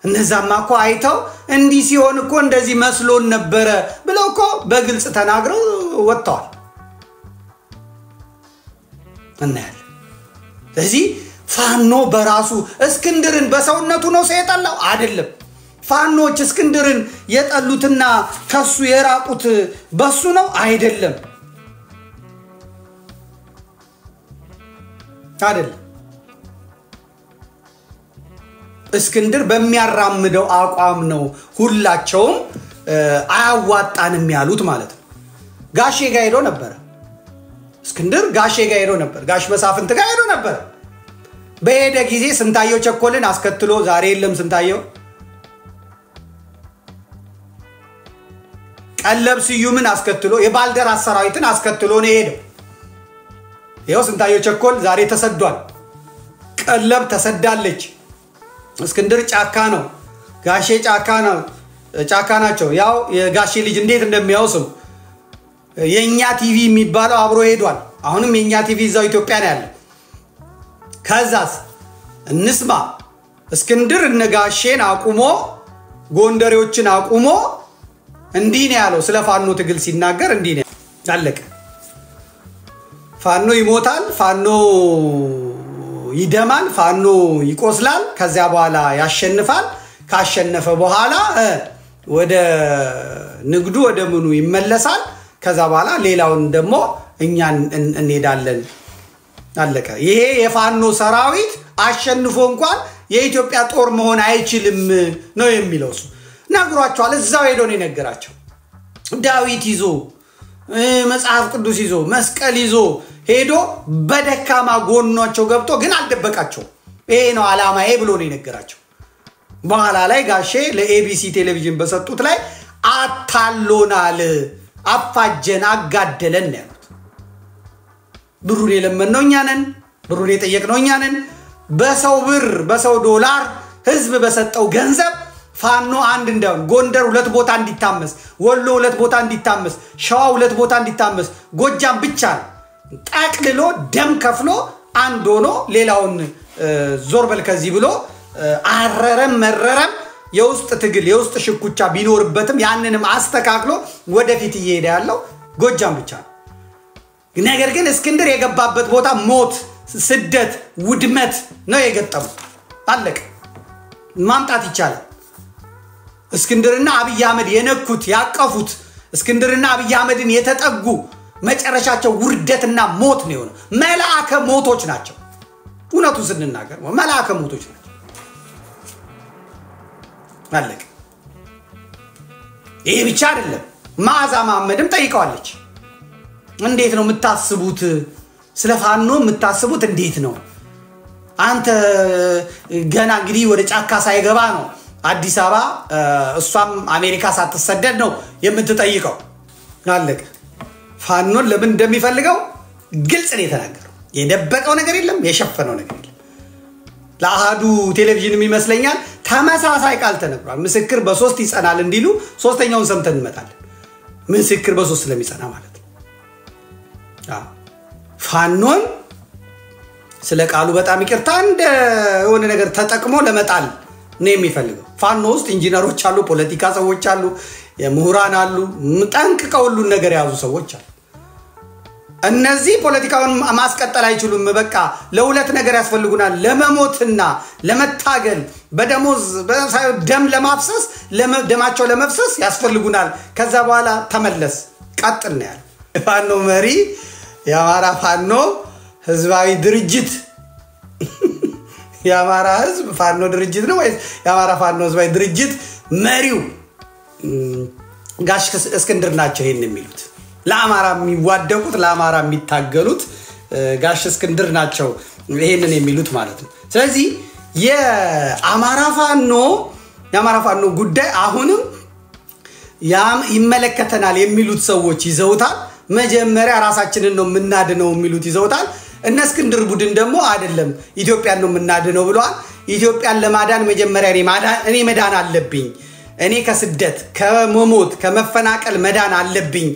እነዛማ እኮ አይተው እንዲህ ሲሆን እኮ እንደዚህ መስሎን ነበረ ብለው እኮ በግልጽ ተናግረው ወጥተዋል። እናያለን። ስለዚህ ፋኖ በራሱ እስክንድርን በሰውነቱ ነው የጠላው አይደለም። ፋኖች እስክንድርን የጠሉትና ከሱ የራቁት በሱ ነው አይደለም። እስክንድር በሚያራምደው አቋም ነው ሁላቸውም አያዋጣንም ያሉት ማለት ነው። ጋሼ ጋር ሄዶ ነበር እስክንድር ጋሼ ጋር ሄዶ ነበር ጋሽ መሳፍንት ጋር ሄዶ ነበር በሄደ ጊዜ ስንታየው ቸኮልን አስከትሎ ዛሬ የለም ስንታየው ቀለብ ስዩምን አስከትሎ የባልደራስ ሰራዊትን አስከትሎ ነው ሄደው ይሄው ስንታየው ቸኮል ዛሬ ተሰዷል ቀለብ ተሰዳለች እስክንድር ጫካ ነው ጋሼ ጫካ ናቸው ያው የጋሼ ልጅ እንዴት እንደሚያውስም የኛ ቲቪ የሚባለው አብሮ ሄዷል አሁንም የኛ ቲቪ እዛው ኢትዮጵያ ነው ያለው ከዛስ እንስማ እስክንድር እነጋሼን አቁሞ ጎንደሬዎችን አቁሞ እንዲህ ነው ያለው ስለ ፋኖ ትግል ሲናገር እንዲህ ነው አለቀ ፋኖ ይሞታል ፋኖ ይደማል ፋኖ ይቆስላል ከዛ በኋላ ያሸንፋል ካሸነፈ በኋላ ወደ ንግዱ ወደ ምኑ ይመለሳል ከዛ በኋላ ሌላውን ደግሞ እኛ እንሄዳለን አለቀ ይሄ የፋኖ ሰራዊት አሸንፎ እንኳን የኢትዮጵያ ጦር መሆን አይችልም ነው የሚለው እሱ ነግሯቸዋል እዛው ሄዶ ነው የነገራቸው ዳዊት ይዞ መጽሐፍ ቅዱስ ይዞ መስቀል ይዞ ሄዶ በደካማ ጎኗቸው ገብቶ ግን አልደበቃቸው ይሄ ነው አላማዬ ብሎ ነው የነገራቸው በኋላ ላይ ጋሼ ለኤቢሲ ቴሌቪዥን በሰጡት ላይ አታሎናል አፋጀን አጋደለን ያሉት ብሩን የለመነው እኛ ነን ብሩን የጠየቅነው እኛ ነን በሰው ብር በሰው ዶላር ህዝብ በሰጠው ገንዘብ ፋኖ አንድ እንደው ጎንደር ሁለት ቦታ እንዲታመስ ወሎ ሁለት ቦታ እንዲታመስ ሸዋ ሁለት ቦታ እንዲታመስ ጎጃም ብቻ ጠቅልሎ ደም ከፍሎ አንድ ሆኖ ሌላውን ዞር በል ከዚህ ብሎ አረረም መረረም የውስጥ ትግል የውስጥ ሽኩቻ ቢኖርበትም ያንንም አስተካክሎ ወደፊት እየሄደ ያለው ጎጃም ብቻ ነገር ግን እስክንድር የገባበት ቦታ ሞት ስደት ውድመት ነው የገጠመው አለቀ ማምጣት ይቻላል እስክንድርና አብይ አህመድ የነኩት ያቀፉት እስክንድርና አብይ አህመድን የተጠጉ መጨረሻቸው ውርደትና ሞት ነው የሆነው መላእከ ሞቶች ናቸው እውነቱ ስንናገር መላእከ ሞቶች ናቸው አለቀ ይሄ ብቻ አይደለም ማዛ መሐመድም ጠይቀዋለች እንዴት ነው የምታስቡት ስለ ፋኖ የምታስቡት እንዴት ነው አንተ ገና እንግዲህ ወደ ጫካ ሳይገባ ነው አዲስ አበባ እሷም አሜሪካ ሳትሰደድ ነው የምትጠይቀው አለቀ ፋኖን ለምን እንደሚፈልገው ግልጽ ነው የተናገረው የደበቀው ነገር የለም የሸፈነው ነገር የለም ለአሃዱ ቴሌቪዥን የሚመስለኛል ተመሳሳይ ቃል ተነግሯል ምስክር በሶስት ይጸናል እንዲሉ ሶስተኛውን ሰምተን እንመጣለን ምስክር በሶስት ስለሚጸና ማለት ነው ፋኖን ስለ ቃሉ በጣም ይቅርታ እንደ የሆነ ነገር ተጠቅሞ ለመጣል ነው የሚፈልገው ፋኖ ውስጥ ኢንጂነሮች አሉ ፖለቲካ ሰዎች አሉ የምሁራን አሉ ጠንቅቀው ሁሉ ነገር ያዙ ሰዎች አሉ እነዚህ ፖለቲካውን ማስቀጠል አይችሉም በቃ ለሁለት ነገር ያስፈልጉናል ለመሞትና ለመታገል በደሞዝ ደም ለማፍሰስ ደማቸው ለመፍሰስ ያስፈልጉናል ከዛ በኋላ ተመለስ ቀጥል ነው ያለው ፋኖ መሪ የአማራ ፋኖ ህዝባዊ ድርጅት የአማራ ህዝብ ፋኖ ድርጅት ነው ወይስ የአማራ ፋኖ ህዝባዊ ድርጅት መሪው ጋሽ እስክንድር ናቸው ይሄን የሚሉት ለአማራ የሚዋደቁት ለአማራ የሚታገሉት ጋሽ እስክንድር ናቸው ይሄንን የሚሉት ማለት ነው ስለዚህ የአማራ ፋኖ ጉዳይ አሁንም ይመለከተናል የሚሉት ሰዎች ይዘውታል መጀመሪያ ራሳችንን ነው ምናድነው የሚሉት ይዘውታል እነ እስክንድር ቡድን ደግሞ አይደለም ኢትዮጵያን ነው ምናድነው ብለዋል ኢትዮጵያን ለማዳን መጀመሪያ እኔ መዳን አለብኝ እኔ ከስደት ከመሞት ከመፈናቀል መዳን አለብኝ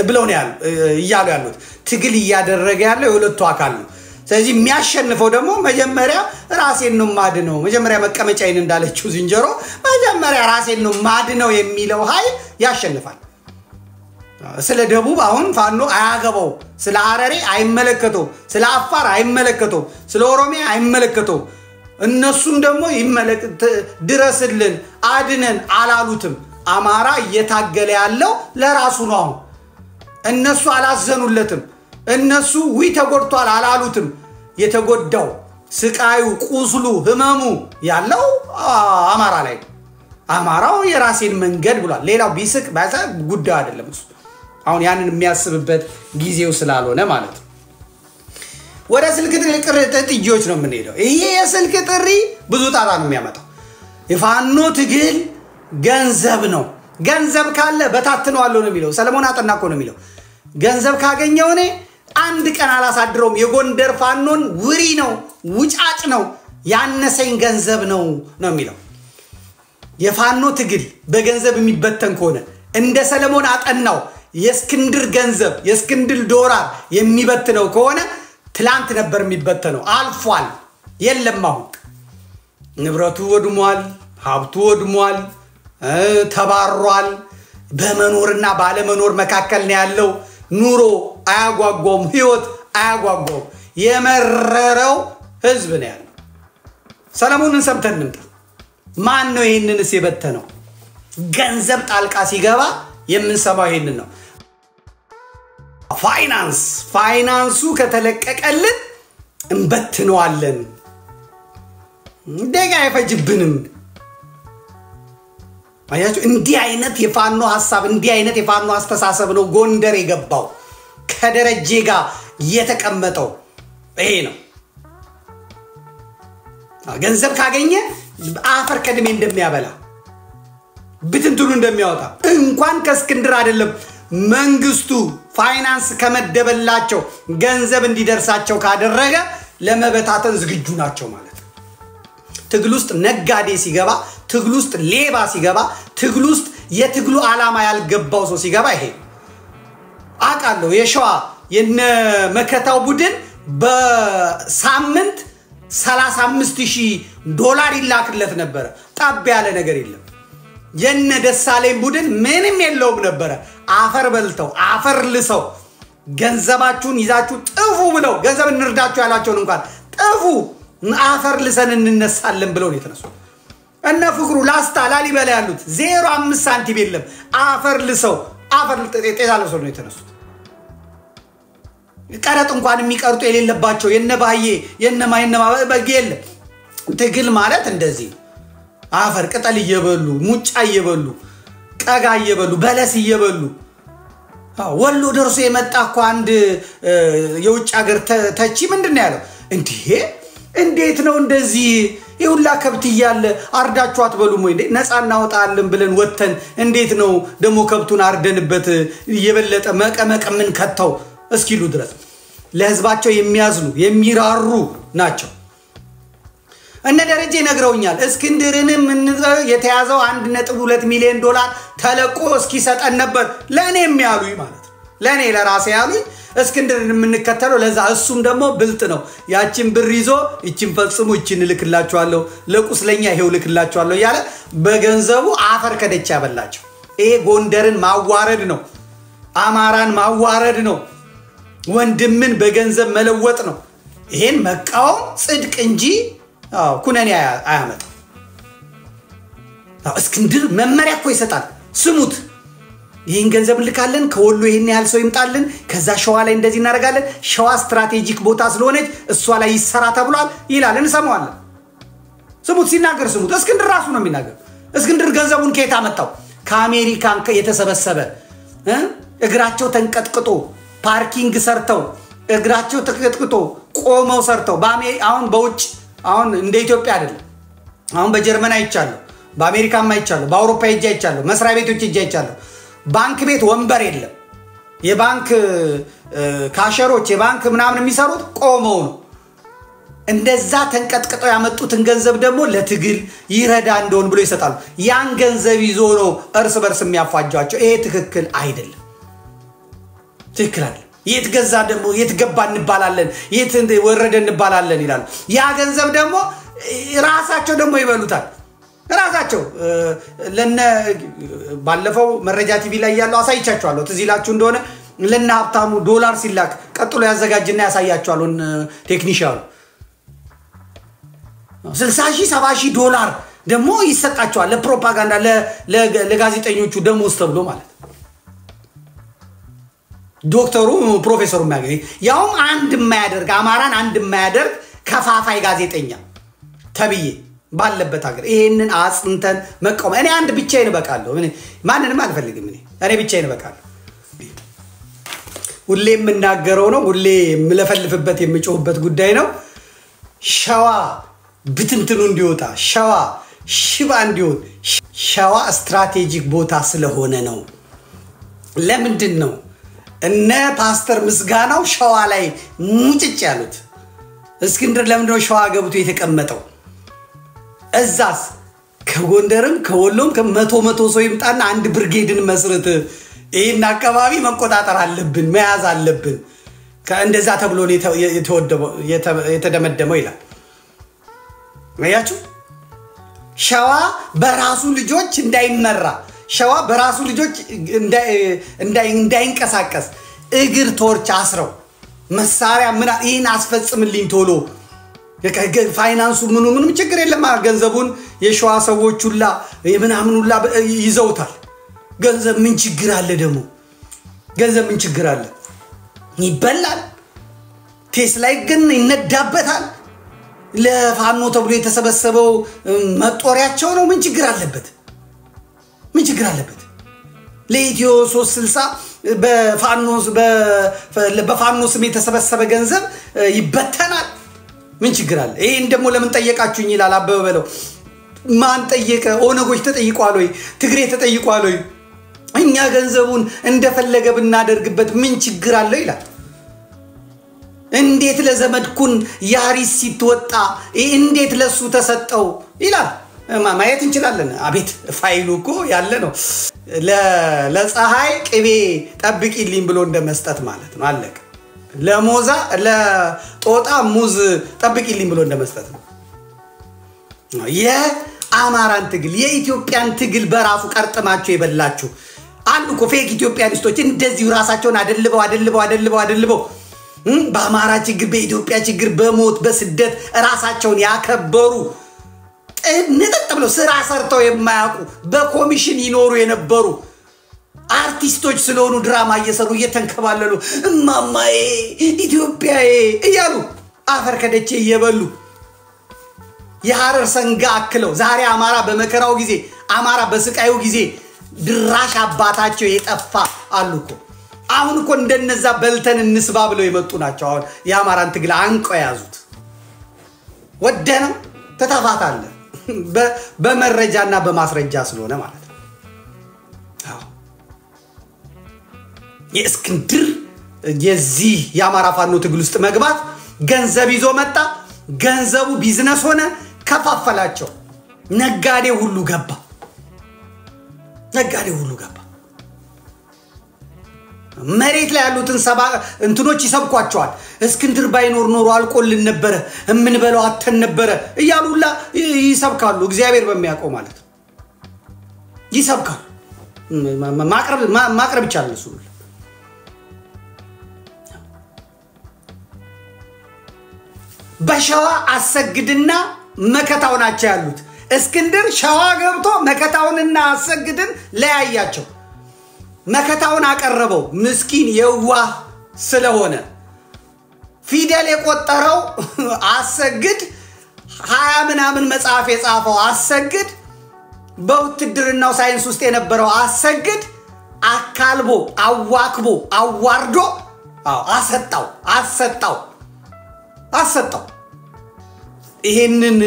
ብለው ነው ያሉ ያሉት ትግል እያደረገ ያለው የሁለቱ አካል ነው ስለዚህ የሚያሸንፈው ደግሞ መጀመሪያ ራሴን ነው ማድነው መጀመሪያ መቀመጫዬን እንዳለችው ዝንጀሮ መጀመሪያ ራሴን ነው ማድነው የሚለው ኃይል ያሸንፋል ስለ ደቡብ አሁን ፋኖ አያገባው ስለ ሐረሪ አይመለከተው ስለ አፋር አይመለከተው ስለ ኦሮሚያ አይመለከተው እነሱም ደግሞ ድረስልን አድነን አላሉትም አማራ እየታገለ ያለው ለራሱ ነው እነሱ አላዘኑለትም እነሱ ተጎድቷል አላሉትም የተጎዳው ስቃዩ ቁስሉ ህመሙ ያለው አማራ ላይ አማራው የራሴን መንገድ ብሏል ሌላው ቢስቅ ባዛ ጉዳይ አይደለም እሱ አሁን ያንን የሚያስብበት ጊዜው ስላልሆነ ማለት ነው። ወደ ስልክ ጥሪዎች ነው የምንሄደው። ይሄ የስልክ ጥሪ ብዙ ጣጣ ነው የሚያመጣው። የፋኖ ትግል ገንዘብ ነው። ገንዘብ ካለ በታትነዋለሁ ነው የሚለው። ሰለሞን አጠና እኮ ነው የሚለው። ገንዘብ ካገኘው እኔ አንድ ቀን አላሳድረውም። የጎንደር ፋኖን ውሪ ነው፣ ውጫጭ ነው፣ ያነሰኝ ገንዘብ ነው የሚለው። የፋኖ ትግል በገንዘብ የሚበተን ከሆነ እንደ ሰለሞን አጠናው የእስክንድር ገንዘብ የእስክንድር ዶላር የሚበትነው ከሆነ ትላንት ነበር የሚበተነው፣ አልፏል። የለም አሁን ንብረቱ ወድሟል፣ ሀብቱ ወድሟል፣ ተባሯል። በመኖርና ባለመኖር መካከል ነው ያለው። ኑሮ አያጓጓውም፣ ህይወት አያጓጓውም። የመረረው ህዝብ ነው ያለው። ሰለሞንን ሰምተን እንምጣ። ማን ነው ይሄንንስ የበተነው? ገንዘብ ጣልቃ ሲገባ የምንሰማው ይሄንን ነው። ፋይናንሱ ከተለቀቀልን እንበትነዋለን። ደጋ አይፈጅብንም። አያችሁ፣ እንዲህ አይነት የፋኖ ሐሳብ እንዲህ አይነት የፋኖ አስተሳሰብ ነው ጎንደር የገባው። ከደረጀ ጋር የተቀመጠው ይሄ ነው። ገንዘብ ካገኘ አፈር ከድሜ እንደሚያበላ ብትንትኑ እንደሚያወጣ እንኳን ከእስክንድር አይደለም መንግስቱ ፋይናንስ ከመደበላቸው ገንዘብ እንዲደርሳቸው ካደረገ ለመበታተን ዝግጁ ናቸው ማለት ነው። ትግል ውስጥ ነጋዴ ሲገባ፣ ትግል ውስጥ ሌባ ሲገባ፣ ትግል ውስጥ የትግሉ ዓላማ ያልገባው ሰው ሲገባ ይሄ አቃለው። የሸዋ የነ መከታው ቡድን በሳምንት $35,000 ይላክለት ነበር። ጣብ ያለ ነገር የለም። የነ ደሳለኝ ቡድን ምንም የለውም ነበር። አፈር በልተው አፈር ልሰው ገንዘባችሁን ይዛችሁ ጥፉ ብለው ገንዘብ እንርዳችሁ ያላቸውን እንኳን ጥፉ አፈር ልሰን እንነሳለን ብለው ነው የተነሱት። እነ ፍቅሩ ላስታ ላሊበላ ያሉት 0.5 ሳንቲም የለም። አፈር ልሰው አፈር ጤዛ ልሰው ነው የተነሱት። ቀረጥ እንኳን የሚቀርጡ የሌለባቸው የነባዬ የነማይነማ በገል ትግል ማለት እንደዚህ አፈር ቅጠል እየበሉ ሙጫ እየበሉ ቀጋ እየበሉ በለስ እየበሉ ወሎ ደርሶ የመጣ እኮ አንድ የውጭ ሀገር ተቺ ምንድነው ያለው? እንዴት ነው እንደዚህ ይሁላ ከብት ይያለ አርዳችሁ አትበሉም ወይ? ነፃ እናወጣለን ብለን ወተን እንዴት ነው ደሞ ከብቱን አርደንበት የበለጠ መቀመቅ ምን ከተው እስኪሉ ድረስ ለህዝባቸው የሚያዝኑ የሚራሩ ናቸው። እነ ደረጀ ነግረውኛል። እስክንድርንም የተያዘው $1.2 ሚሊዮን ተለቆ እስኪሰጠን ነበር ለኔም ያሉኝ ማለት ነው። ለኔ ለራሴ ያሉኝ እስክንድርን የምንከተለው ለዛ እሱም ደግሞ ብልጥ ነው። ያቺን ብር ይዞ እቺን ፈጽሙ እቺን ልክላችኋለሁ ለቁስለኛ ይሄው ልክላችኋለሁ ያለ በገንዘቡ አፈር ከደቻ ያበላቸው። ይሄ ጎንደርን ማዋረድ ነው። አማራን ማዋረድ ነው። ወንድምን በገንዘብ መለወጥ ነው። ይሄን መቃወም ጽድቅ እንጂ ኩነኔ አያመጣ። እስክንድር መመሪያ እኮ ይሰጣል። ስሙት፣ ይሄን ገንዘብ ልካለን ከወሎ ይሄን ያህል ሰው ይምጣልን፣ ከዛ ሸዋ ላይ እንደዚህ እናደርጋለን፣ ሸዋ ስትራቴጂክ ቦታ ስለሆነች እሷ ላይ ይሰራ ተብሏል ይላል። እንሰማዋለን። ስሙት፣ ሲናገር ስሙት። እስክንድር ራሱ ነው የሚናገር። እስክንድር ገንዘቡን ከየት አመጣው? ከአሜሪካን የተሰበሰበ እግራቸው ተንቀጥቅጦ ፓርኪንግ ሰርተው እግራቸው ተንቀጥቅጦ ቆመው ሰርተው አሁን በውጭ አሁን እንደ ኢትዮጵያ አይደለም። አሁን በጀርመን አይቻለሁ፣ በአሜሪካም አይቻለሁ፣ በአውሮፓ ሄጄ አይቻለሁ፣ መስሪያ ቤቶች ሄጄ አይቻለሁ። ባንክ ቤት ወንበር የለም። የባንክ ካሸሮች የባንክ ምናምን የሚሰሩት ቆመው ነው። እንደዛ ተንቀጥቅጠው ያመጡትን ገንዘብ ደግሞ ለትግል ይረዳ እንደሆን ብሎ ይሰጣሉ። ያን ገንዘብ ይዞ ነው እርስ በርስ የሚያፋጇቸው። ይሄ ትክክል አይደለም። ትክክል አይደለም። የት ገዛ ደግሞ የት ገባ እንባላለን፣ የት ወረደ እንባላለን ይላሉ። ያ ገንዘብ ደግሞ ራሳቸው ደግሞ ይበሉታል። ራሳቸው ለነ ባለፈው መረጃ ቲቪ ላይ ያለው አሳይቻችኋለሁ። ትዝ ይላችሁ እንደሆነ ለነ ሀብታሙ ዶላር ሲላክ ቀጥሎ ያዘጋጅና ያሳያችኋል። ቴክኒሻኑ $60,000 $70,000 ደግሞ ይሰጣቸዋል ለፕሮፓጋንዳ ለጋዜጠኞቹ ደሞዝ ተብሎ ማለት ነው። ዶክተሩ ፕሮፌሰሩ የሚያገኝ ያውም አንድ የማያደርግ አማራን አንድ የማያደርግ ከፋፋይ ጋዜጠኛ ተብዬ ባለበት ሀገር ይሄንን አጽንተን መቆም። እኔ አንድ ብቻዬን በቃለሁ። ማንንም አልፈልግም። እኔ ብቻዬን በቃለሁ። ሁሌ የምናገረው ነው ሁሌ የምለፈልፍበት የምጮህበት ጉዳይ ነው ሸዋ ብትንትኑ እንዲወጣ ሸዋ ሽባ እንዲሆን ሸዋ ስትራቴጂክ ቦታ ስለሆነ ነው ለምንድን ነው እነ ፓስተር ምስጋናው ሸዋ ላይ ሙጭጭ ያሉት እስክንድር ለምንድን ነው ሸዋ ገብቶ የተቀመጠው እዛስ ከጎንደርም ከወሎም ከመቶ ሰው ይምጣና አንድ ብርጌድን መስርት ይሄን አካባቢ መቆጣጠር አለብን መያዝ አለብን ከእንደዛ ተብሎ ነው የተደመደመው ይላል ወያችሁ ሸዋ በራሱ ልጆች እንዳይመራ ሸዋ በራሱ ልጆች እንዳይንቀሳቀስ እግር ቶርች አስረው መሳሪያ ምን ይሄን አስፈጽምልኝ ቶሎ ፋይናንሱ ምንም ችግር የለም ገንዘቡን የሸዋ ሰዎች ሁላ የምናምን ሁላ ይዘውታል ገንዘብ ምን ችግር አለ ደሞ ገንዘብ ምን ችግር አለ ይበላል ቴስላ ግን ይነዳበታል ለፋኖ ተብሎ የተሰበሰበው መጦሪያቸው ነው ምን ችግር አለበት ለኢትዮ 360 በፋኖ ስም የተሰበሰበ ገንዘብ ይበተናል ምን ችግር አለ ይሄን ደሞ ለምን ጠየቃችሁኝ ይላል አበበ በለው ማን ጠየቀ ኦነጎች ተጠይቋል ወይ ትግሬ ተጠይቋል ወይ እኛ ገንዘቡን እንደፈለገ ብናደርግበት ምን ችግር አለ ይላል እንዴት ለዘመድኩን ያሪስ ሲትወጣ እንዴት ለሱ ተሰጠው ይላል ማየት እንችላለን አቤት ፋይሉ እኮ ያለ ነው ለፀሐይ ቅቤ ጠብቂልኝ ብሎ እንደመስጠት ማለት ነው አለቀ ለሞዛ ለጦጣ ሙዝ ጠብቂልኝ ብሎ እንደመስጠት ነው የአማራን ትግል የኢትዮጵያን ትግል በራሱ ቀርጥማቸው ይበላችሁ አንዱ እኮ ፌክ ኢትዮጵያኒስቶች እንደዚህ ራሳቸውን አደልበው በአማራ ችግር በኢትዮጵያ ችግር በሞት በስደት ራሳቸውን ያከበሩ ንጥጥ ብለው ስራ ሰርተው የማያውቁ በኮሚሽን ይኖሩ የነበሩ አርቲስቶች ስለሆኑ ድራማ እየሰሩ እየተንከባለሉ እማማዬ ኢትዮጵያዬ እያሉ አፈር ከደቼ እየበሉ የሐረር ሰንጋ አክለው ዛሬ አማራ በመከራው ጊዜ አማራ በስቃዩ ጊዜ ድራሽ አባታቸው የጠፋ አሉኮ አሁን እኮ እንደነዛ በልተን እንስባ ብለው የመጡ ናቸው አሁን የአማራን ትግል አንቀው ያዙት ወደነ ተታፋታለ በመረጃና በማስረጃ ስለሆነ ማለት ነው አዎ የእስክንድር የዚህ የአማራ ፋኖ ትግል ውስጥ መግባት ገንዘብ ይዞ መጣ ገንዘቡ ቢዝነስ ሆነ ከፋፈላቸው ነጋዴ ሁሉ ገባ መሬት ላይ ያሉትን ሰባ እንትኖች ይሰብኳቸዋል እስክንድር ባይኖር ኖሮ አልቆልን ነበር እምንበለው አተን ነበር እያሉላ ይሰብካሉ እግዚአብሔር በሚያቆም ማለት ይሰብካሉ ማቅረብ ይቻላል እሱ በሸዋ አሰግድና መከታው ናቸው ያሉት እስክንድር ሸዋ ገብቶ መከታውንና አሰግድን ለያያቸው መከታውን አቀረበው ምስኪን የዋህ ስለሆነ ፊደል የቆጠረው አሰግድ 20 ምናምን መጽሐፍ የጻፈው አሰግድ በውትድርናው ሳይንስ ውስጥ የነበረው አሰግድ አካልቦ አዋክቦ አዋርዶ አሰጣው ይሄንን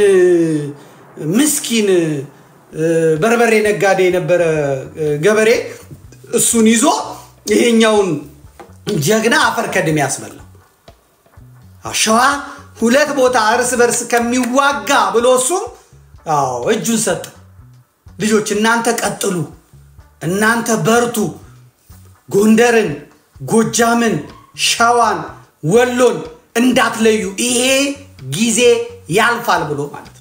ምስኪን በርበሬ ነጋዴ የነበረ ገበሬ እሱን ይዞ ይሄኛውን ጀግና አፈር ከድም ያስበላው ሸዋ ሁለት ቦታ እርስ በርስ ከሚዋጋ ብሎ እሱ እጁን ሰጠ ልጆች እናንተ ቀጥሉ እናንተ በርቱ ጎንደርን ጎጃምን ሸዋን ወሎን እንዳትለዩ ይሄ ጊዜ ያልፋል ብሎ ማለት